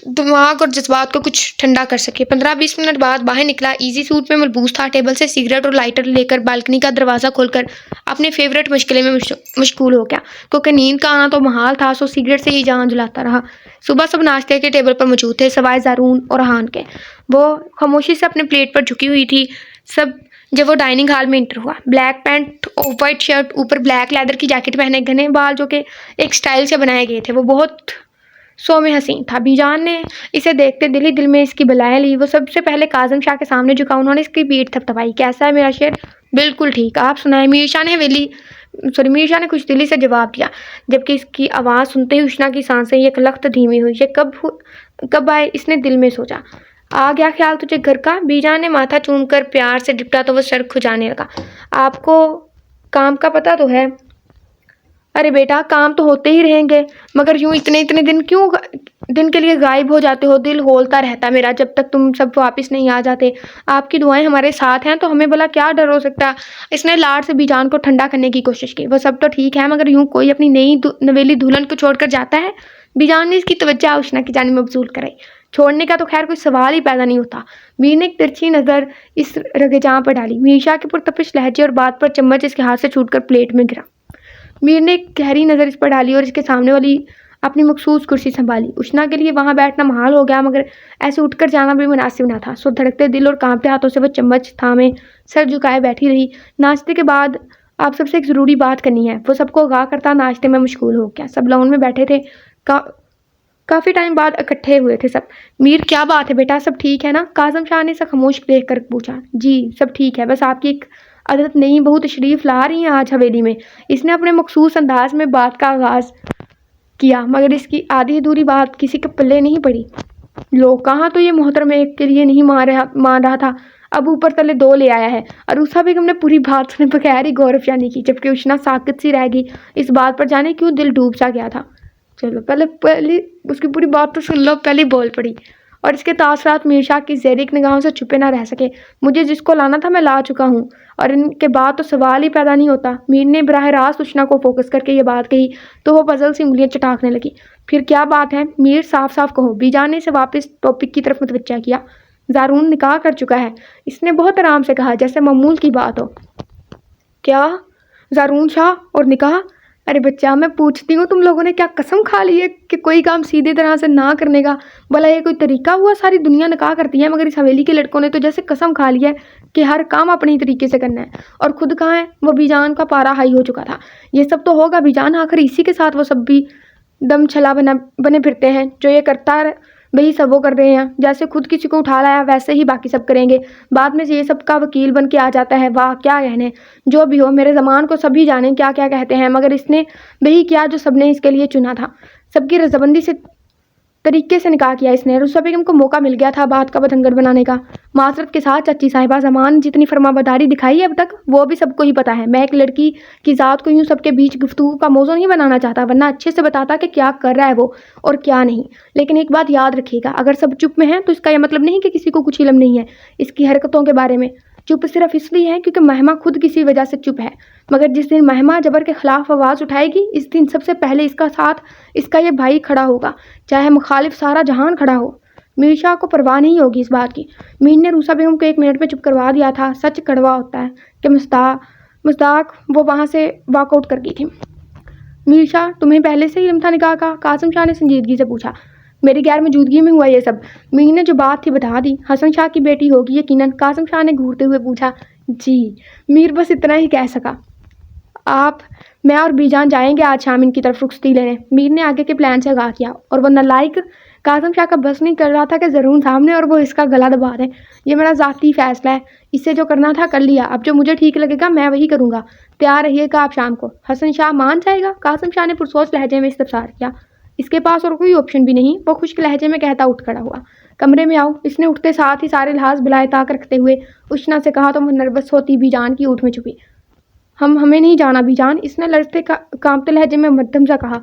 [SPEAKER 1] دماغ اور جذبات کو کچھ ٹھنڈا کر سکے. 15-20 منٹ بعد باہر نکلا. ایزی سوٹ میں ملبوس تھا. ٹیبل سے سگریٹ اور لائٹر لے کر بالکنی کا دروازہ کھول کر اپنے فیورٹ مشغلے میں مشغول ہو گیا. کیونکہ نیند کا آنا تو محال تھا سو سگریٹ سے ہی جان جلاتا رہا. صبح سب ناشتے کے ٹیبل پر موجود تھے سوائے زارون اور احان کے. وہ خاموشی سے اپنے پلیٹ پر جھکی ہوئی تھی. جب وہ ڈائننگ ہال میں انٹر ہوا, black pant off white shirt, اوپر بلیک لیدر کی جیکٹ پہنے, گھنے بال جو کہ ایک سٹائل سے بنائے گئے تھے. وہ بہت سو میں حسین تھا. بی جان نے اسے دیکھتے دل ہی دل میں اس کی بلائیں لی. وہ سب سے پہلے کاظم شاہ کے سامنے جھکا. انہوں نے اس کی پیٹھ تھپتھپائی. کیسا ہے میرا شیر؟ بالکل ٹھیک, آپ سنائیں. میر شاہ نے خوش دلی سے جواب دیا جبکہ اس کی آواز سنتے ہی اشنا کی سانسیں ایک لخت دھیمی ہوئی. یہ کب آئے؟ اس نے دل میں سوچا. آ گیا خیال تجھے گھر کا؟ بی جان نے ماتھا چوم کر پیار سے ڈپٹا تو وہ سر کھجانے لگا. آپ کو کام کا پتہ تو ہے؟ ارے بیٹا کام تو ہوتے ہی رہیں گے مگر یوں اتنے دن کے لیے غائب ہو جاتے ہو. دل ہولتا رہتا میرا جب تک تم سب واپس نہیں آ جاتے. آپ کی دعائیں ہمارے ساتھ ہیں تو ہمیں بھلا کیا ڈر ہو سکتا. اس نے لاڈ سے بی جان کو ٹھنڈا کرنے کی کوشش کی. وہ سب تو ٹھیک ہے مگر یوں کوئی اپنی نئی نویلی دلہن کو چھوڑ کر جاتا ہے؟ بی جان نے اس کی توجہ اشنا کی جانب مبذول کرائی. چھوڑنے کا تو خیر کوئی سوال ہی پیدا نہیں ہوتا. میر نے ایک ترچھی نظر اس رگجاں پر ڈالی. میر شاہ کے پرتپش لہجے اور بات پر چمچ اس کے ہاتھ سے چھوٹ کر پلیٹ میں گرا. میر نے ایک گہری نظر اس پر ڈالی اور اس کے سامنے والی اپنی مخصوص کرسی سنبھالی. اشنا کے لیے وہاں بیٹھنا محال ہو گیا مگر ایسے اٹھ کر جانا بھی مناسب نہ تھا. سو دھڑکتے دل اور کانپتے ہاتھوں سے وہ چمچ تھامے سر جھکائے بیٹھی رہی. ناشتے کے بعد آپ سب سے ایک ضروری بات کرنی ہے. وہ سب کو آگاہ کرتا ناشتے میں مشغول ہو گیا. سب لان میں بیٹھے تھے. کافی ٹائم بعد اکٹھے ہوئے تھے سب. میر کیا بات ہے بیٹا, سب ٹھیک ہے نا؟ کاظم شاہ نے اسے خاموش دیکھ کر پوچھا. جی سب ٹھیک ہے, بس آپ کی ایک عادت نئی بہو تشریف لا رہی ہیں آج حویلی میں. اس نے اپنے مخصوص انداز میں بات کا آغاز کیا مگر اس کی آدھی ادھوری بات کسی کے پلے نہیں پڑی. لو کہاں تو یہ محترم ایک کے لیے نہیں مان رہا تھا, اب اوپر تلے دو لے آیا ہے. عروسہ بیگم نے پوری بات سنے بغیر ہی غور افشانی کی جبکہ اشنا ساکت سی رہ گئی. اس بات پر جانے کیوں دل ڈوب سا گیا تھا. چلو پہلے اس کی پوری بات تو سن لو. پہلے بول پڑی اور اس کے تاثرات میر شاہ کی زیرک نگاہوں سے چھپے نہ رہ سکے. مجھے جس کو لانا تھا میں لا چکا ہوں اور ان کے بعد تو سوال ہی پیدا نہیں ہوتا. میر نے براہ راست اشنا کو فوکس کر کے یہ بات کہی تو وہ پزل سے انگلیاں چٹاکنے لگی. پھر کیا بات ہے میر, صاف صاف کہو. بی جان نے اسے واپس ٹاپک کی طرف متوجہ کیا. زارون نکاح کر چکا ہے, اس نے بہت آرام سے کہا جیسے معمول کی بات ہو. کیا؟ زارون شاہ اور نکاح؟ ارے بچہ میں پوچھتی ہوں تم لوگوں نے کیا قسم کھا لی ہے کہ کوئی کام سیدھے طرح سے نہ کرنے کا؟ بھلا یہ کوئی طریقہ ہوا؟ ساری دنیا نکاح کرتی ہے مگر اس حویلی کے لڑکوں نے تو جیسے قسم کھا لی ہے کہ ہر کام اپنی طریقے سے کرنا ہے. اور خود کہاں ہے؟ وہ بی جان کا پارا ہائی ہو چکا تھا. یہ سب تو ہوگا بی جان, آخر اسی کے ساتھ وہ سب بھی دم چھلا بنے پھرتے ہیں. جو یہ کرتا ہے وہی سب وہ کر رہے ہیں. جیسے خود کسی کو اٹھا لایا ویسے ہی باقی سب کریں گے. بعد میں یہ سب کا وکیل بن کے آ جاتا ہے. واہ کیا کہنے. جو بھی ہو میرے زمان کو سبھی جانے کیا کیا کہتے ہیں مگر اس نے وہی کیا جو سب نے اس کے لیے چنا تھا. سب کی رضامندی سے طریقے سے نکاح کیا اس نے. رسوا بیگم کو موقع مل گیا تھا بات کا بتنگڑ بنانے کا. معذرت کے ساتھ چچی صاحبہ, زمان جتنی فرما برداری دکھائی ہے اب تک وہ بھی سب کو ہی پتا ہے. میں ایک لڑکی کی ذات کو یوں سب کے بیچ گفتگو کا موضوع نہیں بنانا چاہتا ورنہ اچھے سے بتاتا کہ کیا کر رہا ہے وہ اور کیا نہیں. لیکن ایک بات یاد رکھیے گا, اگر سب چپ میں ہیں تو اس کا یہ مطلب نہیں کہ کسی کو کچھ علم نہیں ہے اس کی حرکتوں کے بارے میں. چپ صرف اس لیے ہے کیونکہ مہما خود کسی وجہ سے چپ ہے. مگر جس دن مہما جبر کے خلاف آواز اٹھائے گی اس دن سب سے پہلے اس کا ساتھ اس کا یہ بھائی کھڑا ہوگا, چاہے مخالف سارا جہان کھڑا ہو. میر شاہ کو پرواہ نہیں ہوگی اس بات کی. میر نے روسا بیگم کو 1 منٹ میں چپ کروا دیا تھا. سچ کڑوا ہوتا ہے کہ مصداق وہ وہاں سے واک آؤٹ کر گئی تھی. میر شاہ تمہیں پہلے سے ہی علم تھا نکاح کا؟ کاظم شاہ نے سنجیدگی سے پوچھا. میری غیر موجودگی میں ہوا یہ سب. میر نے جو بات تھی بتا دی. حسن شاہ کی بیٹی ہوگی یقیناً. کاظم شاہ نے گھورتے ہوئے پوچھا. جی. میر بس اتنا ہی کہہ سکا. آپ میں اور بی جان جائیں گے آج شام ان کی طرف رخصتی لینے، میر نے آگے کے پلان سے آگاہ کیا، اور وہ نالائق کاظم شاہ کا بس نہیں کر رہا تھا کہ ضرور سامنے اور وہ اس کا گلا دبا دیں۔ یہ میرا ذاتی فیصلہ ہے، اس سے جو کرنا تھا کر لیا، اب جو مجھے ٹھیک لگے گا میں وہی کروں گا، تیار رہیے گا آپ شام کو۔ حسن شاہ مان جائے گا؟ کاظم شاہ نے پرسوچ لہجے میں استفسار کیا۔ اس کے پاس اور کوئی آپشن بھی نہیں، وہ خشک لہجے میں کہتا اٹھ کھڑا ہوا۔ کمرے میں آؤ، اس نے اٹھتے ساتھ ہی سارے لحاظ بلائے طاق رکھتے ہوئے اشنا سے کہا تو وہ نروس ہوتی بی جان کی اونٹ میں چھپی۔ ہمیں نہیں جانا بی جان، اس نے لرزتے کانپتے لہجے میں مدھم سا کہا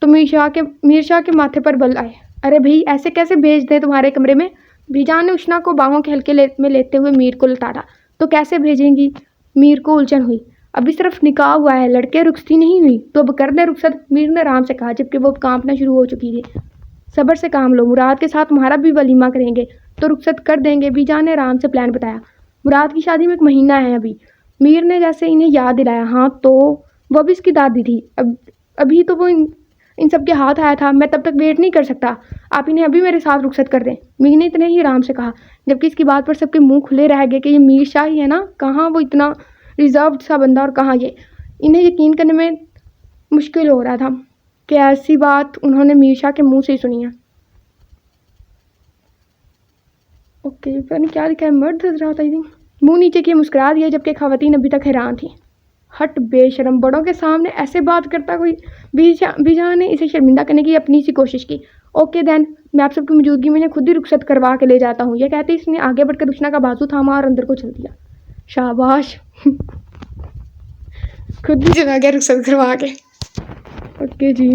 [SPEAKER 1] تو میر شاہ کے ماتھے پر بل آئے۔ ارے بھائی ایسے کیسے بھیج دیں تمہارے کمرے میں؟ بی جان نے اشنا کو باہوں کے ہلکے میں لیتے ہوئے میر کو لتاڑا۔ تو کیسے بھیجیں گی؟ میر کو الجھن ہوئی۔ ابھی صرف نکاح ہوا ہے، لڑکے رخصتی نہیں ہوئی، تو اب کر دیں رخصت، میر نے آرام سے کہا جبکہ وہ کانپنا شروع ہو چکی تھی۔ صبر سے کام لو، مراد کے ساتھ تمہارا بھی ولیمہ کریں گے تو رخصت کر دیں گے، بی جان نے آرام سے پلان بتایا۔ مراد کی شادی میں 1 مہینہ ہے ابھی، میر نے جیسے انہیں یاد دلایا۔ ہاں تو وہ بھی اس کی دادی تھی، ابھی تو وہ ان سب کے ہاتھ آیا تھا، میں تب تک ویٹ نہیں کر سکتا، آپ انہیں ابھی میرے ساتھ رخصت کر دیں، میر نے اتنے ہی آرام سے کہا جبکہ اس کی بات پر سب کے منہ کھلے رہ گئے کہ یہ میر شاہ ہی ہے نا، کہاں وہ اتنا ریزروڈ سا بندہ اور کہاں یہ۔ انہیں یقین کرنے میں مشکل ہو رہا تھا کہ ایسی بات انہوں نے میر شاہ کے منہ سے ہی سنی ہے۔ اوکے پتہ نہیں کیا لکھا ہے، مرد نظر آتا ہی منہ نیچے کیے مسکرا دیا جبکہ خواتین ابھی تک حیران تھیں۔ ہٹ بے شرم، بڑوں کے سامنے ایسے بات کرتا کوئی؟ بی جان نے اسے شرمندہ کرنے کی اپنی سی کوشش کی۔ اوکے دین، میں آپ سب کی موجودگی میں خود ہی رخصت کروا کے لے جاتا ہوں، یہ کہتے اس نے آگے بڑھ کر اشنا کا بازو تھاما اور اندر کو چل دیا۔ شاباش خود بھی چلا گیا رخصت کروا کے۔ اوکے جی۔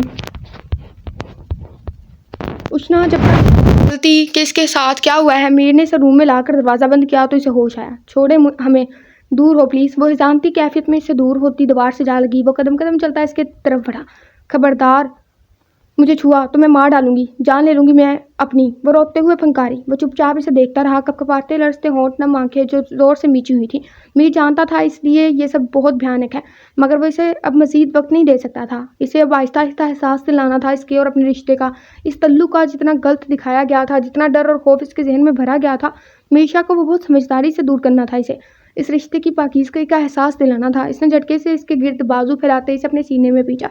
[SPEAKER 1] اشنا جب تک کہ اس کے ساتھ کیا ہوا ہے، میر نے اسے روم میں لا کر دروازہ بند کیا تو اسے ہوش آیا۔ چھوڑے ہمیں، دور ہو پلیز۔ وہ ہزانتی کیفیت میں اس سے دور ہوتی دیوار سے جا لگی۔ وہ قدم قدم چلتا اس کے طرف بڑھا۔ خبردار مجھے چھوا تو میں مار ڈالوں گی، جان لے لوں گی میں اپنی، وہ روتے ہوئے پھنکاری۔ وہ چپ چاپ اسے دیکھتا رہا، کپکپاتے لرزتے ہونٹ، نم آنکھیں جو زور سے میچی ہوئی تھی۔ میر جانتا تھا اس لیے یہ سب بہت بھیانک ہے، مگر وہ اسے اب مزید وقت نہیں دے سکتا تھا، اسے اب آہستہ آہستہ احساس دلانا تھا اس کے اور اپنے رشتے کا، اس تعلق کا جتنا غلط دکھایا گیا تھا، جتنا ڈر اور خوف اس کے ذہن میں بھرا گیا تھا، میر شاہ کو وہ بہت سمجھداری سے دور کرنا تھا اسے، اس رشتے کی پاکیزگی کا احساس دلانا تھا۔ اس نے جھٹکے سے اس کے گرد بازو پھیلاتے اسے اپنے سینے میں پیچا۔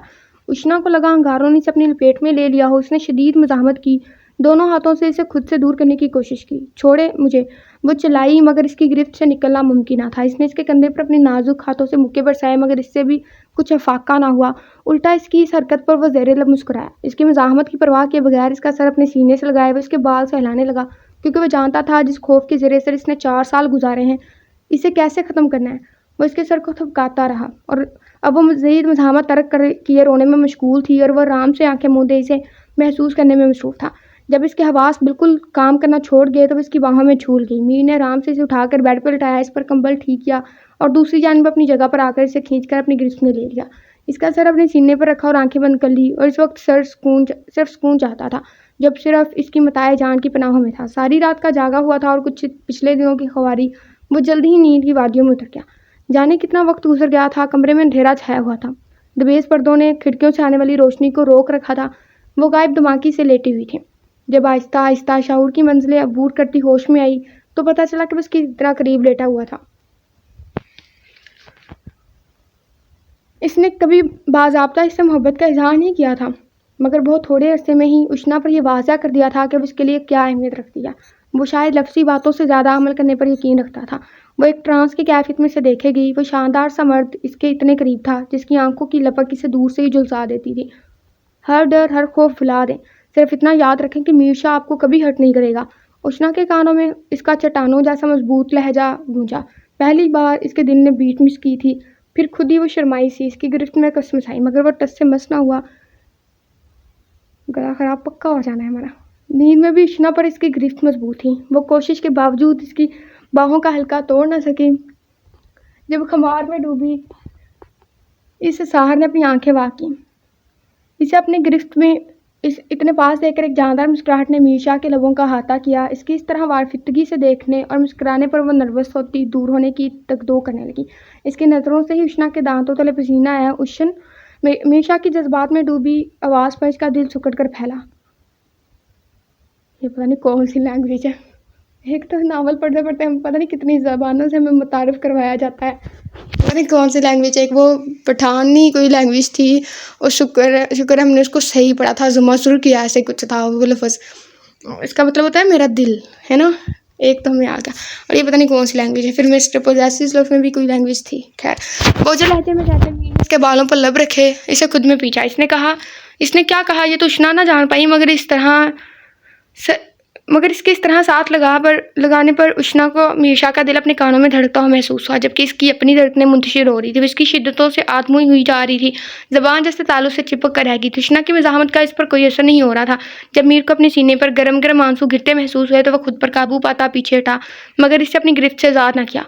[SPEAKER 1] اشنا کو لگا انگاروں نے اسے اپنی لپیٹ میں لے لیا ہو، اس نے شدید مزاحمت کی، دونوں ہاتھوں سے اسے خود سے دور کرنے کی کوشش کی۔ چھوڑے مجھے، وہ چلائی مگر اس کی گرفت سے نکلنا ممکن نہ تھا۔ اس نے اس کے کندھے پر اپنے نازک ہاتھوں سے مکے برسائے مگر اس سے بھی کچھ افاقہ نہ ہوا، الٹا اس کی اس حرکت پر وہ زیر لب مسکرایا۔ اس کی مزاحمت کی پرواہ کیے بغیر اس کا سر اپنے سینے سے لگائے وہ اس کے بال سہلانے لگا، کیونکہ وہ جانتا تھا جس خوف کے زیر اثر اس نے 4 سال گزارے ہیں اسے کیسے ختم کرنا ہے۔ وہ اس کے سر کو تھپکاتا رہا اور اب وہ مزید مزاحمت ترک کیے رونے میں مشغول تھی اور وہ آرام سے آنکھیں موندے اسے محسوس کرنے میں مصروف تھا۔ جب اس کے حواس بالکل کام کرنا چھوڑ گئے تو وہ اس کی باہوں میں جھول گئی۔ میر نے آرام سے اسے اٹھا کر بیڈ پر لٹایا، اس پر کمبل ٹھیک کیا اور دوسری جانب اپنی جگہ پر آ کر اسے کھینچ کر اپنی گرفت میں لے لیا، اس کا سر اپنے سینے پر رکھا اور آنکھیں بند کر لی، اور اس وقت صرف سکون چاہتا تھا جب صرف اس کی متاع جان کی پناہوں میں تھا۔ ساری رات کا جاگا ہوا تھا اور کچھ پچھلے دنوں کی خواری، وہ جلدی ہی نیند کی وادیوں میں اتر گیا۔ جانے کتنا وقت گزر گیا تھا، کمرے میں اندھیرا چھایا ہوا تھا، دبیز پردوں نے کھڑکیوں سے آنے والی روشنی کو روک رکھا تھا، وہ غائب دماغی سے لیٹی ہوئی تھی۔ جب آہستہ آہستہ شعور کی منزلیں عبور کرتی ہوش میں آئی تو پتہ چلا کہ وہ اس کی اتنا قریب لیٹا ہوا تھا۔ اس نے کبھی باضابطہ اس سے محبت کا اظہار نہیں کیا تھا، مگر بہت تھوڑے عرصے میں ہی اشنا پر یہ واضح کر دیا تھا کہ وہ اس کے لیے کیا اہمیت رکھتی ہے۔ وہ شاید لفظی باتوں سے زیادہ عمل کرنے پر یقین رکھتا تھا۔ وہ ایک ٹرانس کی کیفیت میں سے دیکھے گئی، وہ شاندار سا مرد اس کے اتنے قریب تھا جس کی آنکھوں کی لپک اسے دور سے ہی جھلسا دیتی تھی۔ ہر ڈر، ہر خوف بھلا دیں، صرف اتنا یاد رکھیں کہ میر شاہ آپ کو کبھی ہرٹ نہیں کرے گا۔ اشنا کے کانوں میں اس کا چٹانوں جیسا مضبوط لہجہ گونجا۔ پہلی بار اس کے دل نے بیٹ مس کی تھی، پھر خود ہی وہ شرمائی سی، اس کی گرفت میں کس مسائی، مگر وہ ٹس سے مس نہ ہوا۔ گلا خراب پکا ہو جانا ہے ہمارا۔ نیند میں بھی اشنا پر اس کی گرفت مضبوط تھی، وہ کوشش کے باوجود اس کی باہوں کا حلقہ توڑ نہ سکی۔ جب خمار میں ڈوبی اس ساحر نے اپنی آنکھیں واہ کی، اسے اپنے گرفت میں اتنے پاس دیکھ کر ایک جاندار مسکراہٹ نے میر شاہ کے لبوں کا احاطہ کیا۔ اس کی اس طرح وارفتگی سے دیکھنے اور مسکرانے پر وہ نروس ہوتی دور ہونے کی تک دو کرنے لگی۔ اس کی نظروں سے ہی اشنا کے دانتوں تلے پسینہ آیا۔ میر شاہ کی جذبات میں ڈوبی آواز پر اس کا دل سکڑ کر پھیلا۔ یہ پتہ نہیں کون سی لینگویج ہے، ایک تو ناول پڑھتے پڑھتے ہم پتہ نہیں کتنی زبانوں سے ہمیں متعارف کروایا جاتا ہے۔ پتہ نہیں کون سی لینگویج ہے، ایک وہ پٹھانی کوئی لینگویج تھی، اور شکر ہم نے اس کو صحیح پڑھا تھا، زمازر کیا ایسے کچھ تھا وہ لفظ، اس کا مطلب ہوتا ہے میرا دل، ہے نا، ایک تو ہمیں آ گیا، اور یہ پتہ نہیں کون سی لینگویج ہے۔ پھر مسٹر پوزیسیو لفظ میں بھی کوئی لینگویج تھی، خیر وہ جو لہجے میں کہتے ہیں اس کے بالوں پر لب رکھے، اسے خود میں پیچھا، اس نے کیا کہا یہ تو اشنا نہ جان پائی، مگر اس کے اس طرح ساتھ لگانے پر اشنا کو میرشا کا دل اپنے کانوں میں دھڑکتا ہوا محسوس ہوا، جبکہ اس کی اپنی دھڑکنیں منتشر ہو رہی تھی، وہ اس کی شدتوں سے آتموئی ہوئی جا رہی تھی، زبان جیسے تالوں سے چپک کر رہ گئی تھی۔ اشنا کی مزاحمت کا اس پر کوئی اثر نہیں ہو رہا تھا۔ جب میر کو اپنے سینے پر گرم گرم آنسو گرتے محسوس ہوئے تو وہ خود پر قابو پاتا پیچھے ہٹا، مگر اسے اپنی گرفت سے آزاد نہ کیا۔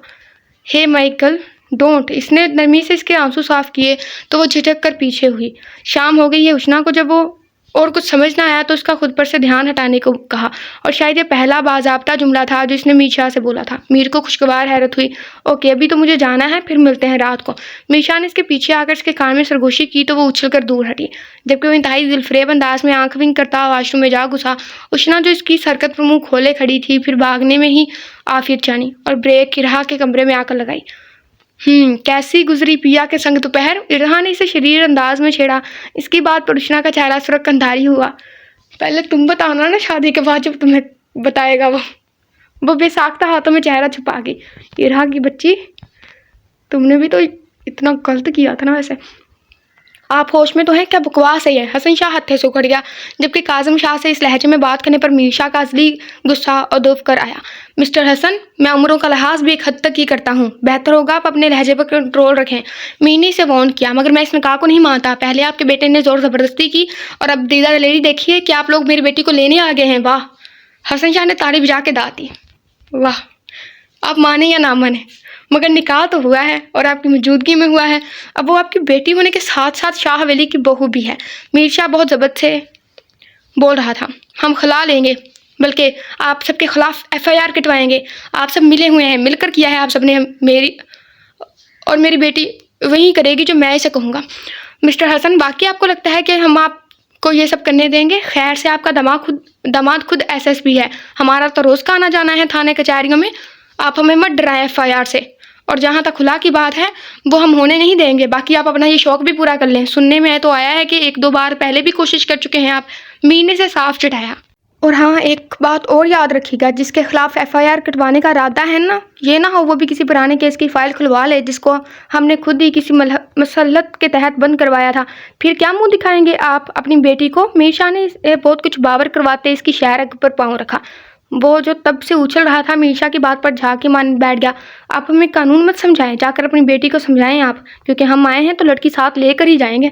[SPEAKER 1] ہے مائیکل ڈونٹ، اس نے نرمی سے اس کے آنسو صاف کیے تو وہ جھٹک کر پیچھے ہوئی۔ شام ہو گئی ہے۔ اشنا کو جب وہ اور کچھ سمجھ نہ آیا تو اس کا خود پر سے دھیان ہٹانے کو کہا، اور شاید یہ پہلا باضابطہ جملہ تھا جو اس نے میرشا سے بولا تھا۔ میر کو خوشگوار حیرت ہوئی۔ اوکے، ابھی تو مجھے جانا ہے، پھر ملتے ہیں رات کو۔ میرشا نے اس کے پیچھے آ کر اس کے کان میں سرگوشی کی تو وہ اچھل کر دور ہٹی، جبکہ وہ انتہائی دلفریب انداز میں آنکھ ونک کرتا واش روم میں جا گھسا۔ اشنا جو اس کی اس حرکت پر منہ کھولے کھڑی تھی پھر بھاگنے میں ہی عافیت جانی اور بریک ارہا کے کمرے میں آ کر لگائی۔ کیسی گزری پیا کے سنگ دوپہر؟ ارہا نے اسے شریر انداز میں چھیڑا۔ اس کی بات پر اشنا کا چہرہ سرخ اندھاری ہوا۔ پہلے تم بتانا نا، شادی کے بعد جب تمہیں بتائے گا وہ بے ساختہ ہاتھوں میں چہرہ چھپا گئی۔ ارہا کی بچی، تم نے بھی تو اتنا غلط کیا تھا نا ویسے۔ آپ ہوش میں تو ہیں؟ کیا بکواس ہے یہ؟ حسن شاہ ہتھے سے اکھڑ گیا، جبکہ کاظم شاہ سے اس لہجے میں بات کرنے پر میرشا کا ازلی غصہ ادب کر آیا۔ مسٹر حسن، میں عمروں کا لحاظ بھی ایک حد تک ہی کرتا ہوں، بہتر ہوگا آپ اپنے لہجے پر کنٹرول رکھیں۔ میر نے اسے وارن کیا، مگر میں اس نکاح کو نہیں مانتا۔ پہلے آپ کے بیٹے نے زور زبردستی کی اور اب دیدہ دلیری دیکھیے کہ آپ لوگ میری بیٹی کو لینے آ گئے ہیں۔ واہ! حسن شاہ نے تاڑی بجا کے داد دی۔ واہ! آپ مانیں یا نہ مانیں، مگر نکاح تو ہوا ہے اور آپ کی موجودگی میں ہوا ہے۔ اب وہ آپ کی بیٹی ہونے کے ساتھ ساتھ شاہ حویلی کی بہو بھی ہے۔ میرشا بہت ضبط سے بول رہا تھا۔ ہم خلا لیں گے، بلکہ آپ سب کے خلاف FIR کٹوائیں گے۔ آپ سب ملے ہوئے ہیں، مل کر کیا ہے آپ سب نے، میری بیٹی وہی کرے گی جو میں اسے کہوں گا۔ مسٹر حسن، باقی آپ کو لگتا ہے کہ ہم آپ کو یہ سب کرنے دیں گے؟ خیر سے آپ کا داماد خود SSP ہے، ہمارا تو روز کا آنا جانا ہے تھانے کچہریوں میں۔ آپ ہمیں مت ڈرائیں FIR سے، اور جہاں تک خلا کی بات ہے وہ ہم ہونے نہیں دیں گے۔ باقی آپ اپنا یہ شوق بھی پورا کر لیں۔ سننے میں تو آیا ہے کہ 1-2 بار پہلے بھی کوشش کر چکے ہیں آپ۔ میر نے اسے صاف چٹایا۔ اور ہاں، ایک بات اور یاد رکھیے گا، جس کے خلاف FIR کٹوانے کا ارادہ ہے نا، یہ نہ ہو وہ بھی کسی پرانے کیس کی فائل کھلوا لے جس کو ہم نے خود ہی کسی مسلط کے تحت بند کروایا تھا۔ پھر کیا منہ دکھائیں گے آپ اپنی بیٹی کو؟ میرشا نے بہت کچھ باور کرواتے اس کی شہرگ پر پاؤں رکھا۔ وہ جو تب سے اچھل رہا تھا میرشا کی بات پر جھاگ کے مان بیٹھ گیا۔ آپ ہمیں قانون مت سمجھائیں، جا کر اپنی بیٹی کو سمجھائیں آپ، کیونکہ ہم آئے ہیں تو لڑکی ساتھ لے کر ہی جائیں گے۔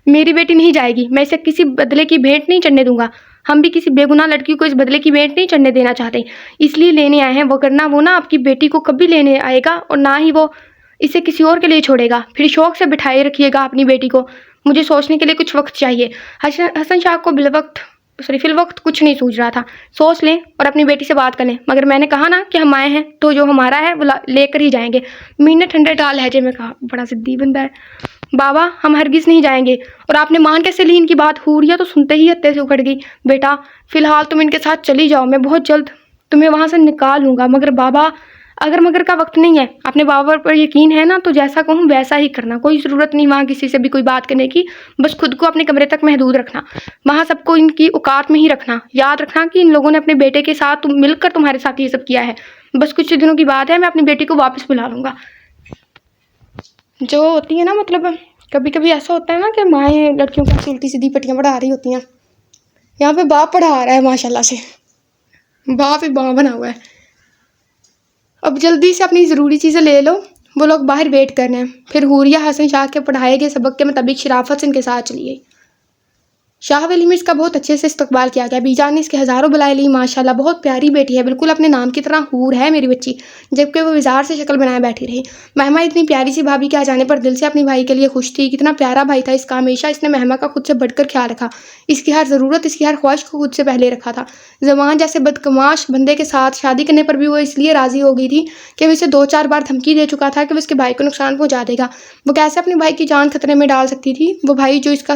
[SPEAKER 1] میری بیٹی نہیں جائے گی، میں اسے کسی بدلے کی بھیٹ نہیں چڑھنے دوں گا۔ ہم بھی کسی بے گناہ لڑکی کو اس بدلے کی بھیٹ نہیں چڑھنے دینا چاہتے، اس لیے لینے آئے ہیں، ورنہ وہ نہ آپ کی بیٹی کو کبھی لینے آئے گا اور نہ ہی وہ اسے کسی اور کے لیے چھوڑے گا۔ پھر شوق سے بٹھائے رکھیے گا اپنی بیٹی کو، مجھے سوچنے کے لیے کچھ وقت چاہیے۔ حسن شاہ کو فی الوقت کچھ نہیں سوچ رہا تھا۔ سوچ لیں اور اپنی بیٹی سے بات کر لیں، مگر میں نے کہا نا کہ ہم آئے ہیں تو جو ہمارا ہے وہ لے کر ہی جائیں گے۔ میر نے ٹھنڈے ٹال لہجے میں کہا۔ بڑا ضدی بندہ ہے بابا، ہم ہرگز نہیں جائیں گے۔ اور آپ نے مان کیسے لی ان کی بات؟ حوریہ تو سنتے ہی ہتے سے اکھڑ گئی۔ بیٹا، فی الحال تم ان کے ساتھ چلی جاؤ، میں بہت جلد تمہیں وہاں سے نکال لوں گا۔ مگر بابا، اگر مگر کا وقت نہیں ہے، اپنے بابا پر یقین ہے نا، تو جیسا کہوں ویسا ہی کرنا۔ کوئی ضرورت نہیں وہاں کسی سے بھی کوئی بات کرنے کی، بس خود کو اپنے کمرے تک محدود رکھنا، وہاں سب کو ان کی اوقات میں ہی رکھنا۔ یاد رکھنا کہ ان لوگوں نے اپنے بیٹے کے ساتھ مل کر تمہارے ساتھ یہ سب کیا ہے۔ بس کچھ دنوں کی بات ہے، میں اپنی بیٹی کو واپس بلا لوں گا۔ جو ہوتی ہے نا، مطلب کبھی کبھی ایسا ہوتا ہے نا کہ مائیں لڑکیوں کو الٹی سیدھی پٹیاں پڑھا رہی ہوتی ہیں، یہاں پہ باپ پڑھا رہا ہے ماشاءاللہ سے، باپ ہی باں بنا ہوا ہے۔ اب جلدی سے اپنی ضروری چیزیں لے لو، وہ لوگ باہر ویٹ کر رہے ہیں۔ پھر حوریہ حسن شاہ کے پڑھائے گئے سبق کے مطابق شرافت سے ان کے ساتھ چلی گئی۔ شاہ ویلی میں اس کا بہت اچھے سے استقبال کیا گیا۔ بیجان نے اس کے ہزاروں بلائے لی۔ ماشاءاللہ بہت پیاری بیٹی ہے، بالکل اپنے نام کی طرح حور ہے میری بچی، جبکہ وہ وزار سے شکل بنائے بیٹھی رہی۔ مہما اتنی پیاری سی بھابھی کے آ جانے پر دل سے اپنی بھائی کے لیے خوش تھی۔ کتنا پیارا بھائی تھا اس کا، ہمیشہ اس نے مہما کا خود سے بڑھ کر خیال رکھا، اس کی ہر ضرورت، اس کی ہر خواہش کو خود سے پہلے رکھا تھا۔ زمان جیسے بدقماش بندے کے ساتھ شادی کرنے پر بھی وہ اس لیے راضی ہو گئی تھی کہ وہ اسے 2-4 بار دھمکی دے چکا تھا کہ وہ اس کے بھائی کو نقصان پہنچا دے گا۔ وہ کیسے اپنے بھائی کی جان خطرے میں ڈال سکتی تھی، وہ بھائی جو اس کا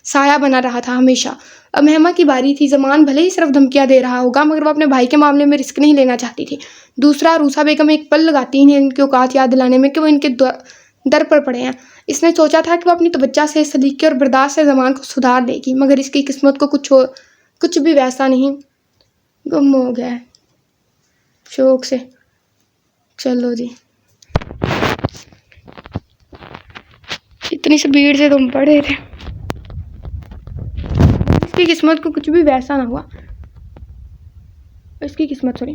[SPEAKER 1] سایہ بنا رہا تھا ہمیشہ۔ اب مہما کی باری تھی۔ زمان بھلے ہی صرف دھمکیاں دے رہا ہوگا، مگر وہ اپنے بھائی کے معاملے میں رسک نہیں لینا چاہتی تھی۔ دوسرا، روسا بیگم ایک پل لگاتی ہیں ان کی اوقات یاد دلانے میں کہ وہ ان کے در پر پڑے ہیں۔ اس نے سوچا تھا کہ وہ اپنی توجہ سے، سلیقے اور برداشت سے زبان کو سدھار دے گی، مگر اس کی قسمت کو کچھ بھی ویسا نہیں، گم ہو گیا ہے شوق سے۔ چلو جی، اتنی سپیڈ سے تم پڑھ رہے تھے۔ اس کی قسمت کو کچھ بھی ویسا نہ ہوا، اس کی قسمت سوری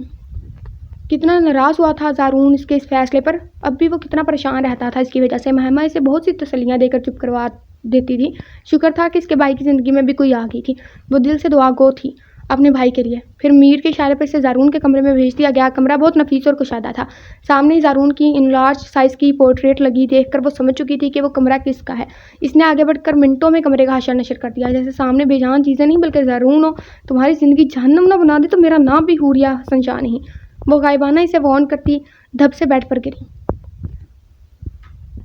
[SPEAKER 1] کتنا ناراض ہوا تھا زارون اس کے اس فیصلے پر۔ اب بھی وہ کتنا پریشان رہتا تھا اس کی وجہ سے۔ مہمہ اسے بہت سی تسلیاں دے کر چپ کروا دیتی تھی۔ شکر تھا کہ اس کے بھائی کی زندگی میں بھی کوئی آ گئی تھی۔ وہ دل سے دعا گو تھی اپنے بھائی کے لیے۔ پھر میر کے اشارے پر اسے زارون کے کمرے میں بھیج دیا گیا۔ کمرہ بہت نفیس اور کشادہ تھا۔ سامنے ہی زارون کی انلارج سائز کی پورٹریٹ لگی دیکھ کر وہ سمجھ چکی تھی کہ وہ کمرہ کس کا ہے۔ اس نے آگے بڑھ کر منٹوں میں کمرے کا حشر نشر کر دیا، جیسے سامنے بے جان چیزیں نہیں بلکہ زارون ہو۔ تمہاری زندگی جہنم نہ بنا دے تو میرا نام بھی حوریہ حسن شاہ نہیں۔ وہ غائبانہ اسے وارن کرتی دھب سے بیڈ پر گری۔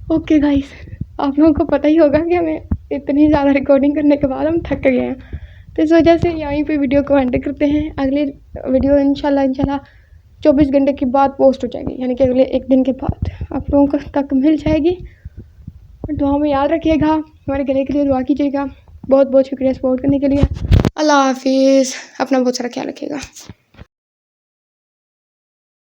[SPEAKER 1] اوکے گائز، آپ لوگوں کو پتہ ہی ہوگا کہ ہمیں اتنی زیادہ ریکارڈنگ کرنے کے بعد ہم تھک گئے ہیں، تو اس وجہ سے یہیں پہ ویڈیو کو اینڈ کرتے ہیں۔ اگلی ویڈیو انشاءاللہ 24 گھنٹے کے بعد پوسٹ ہو جائے گی، یعنی کہ اگلے ایک دن کے بعد آپ لوگوں کو تک مل جائے گی۔ اور دعا میں یاد رکھیے گا، ہمارے گلے کے لیے دعا کیجیے گا۔ بہت بہت شکریہ سپورٹ کرنے کے لیے۔ اللہ حافظ، اپنا بہت سارا خیال رکھیے گا۔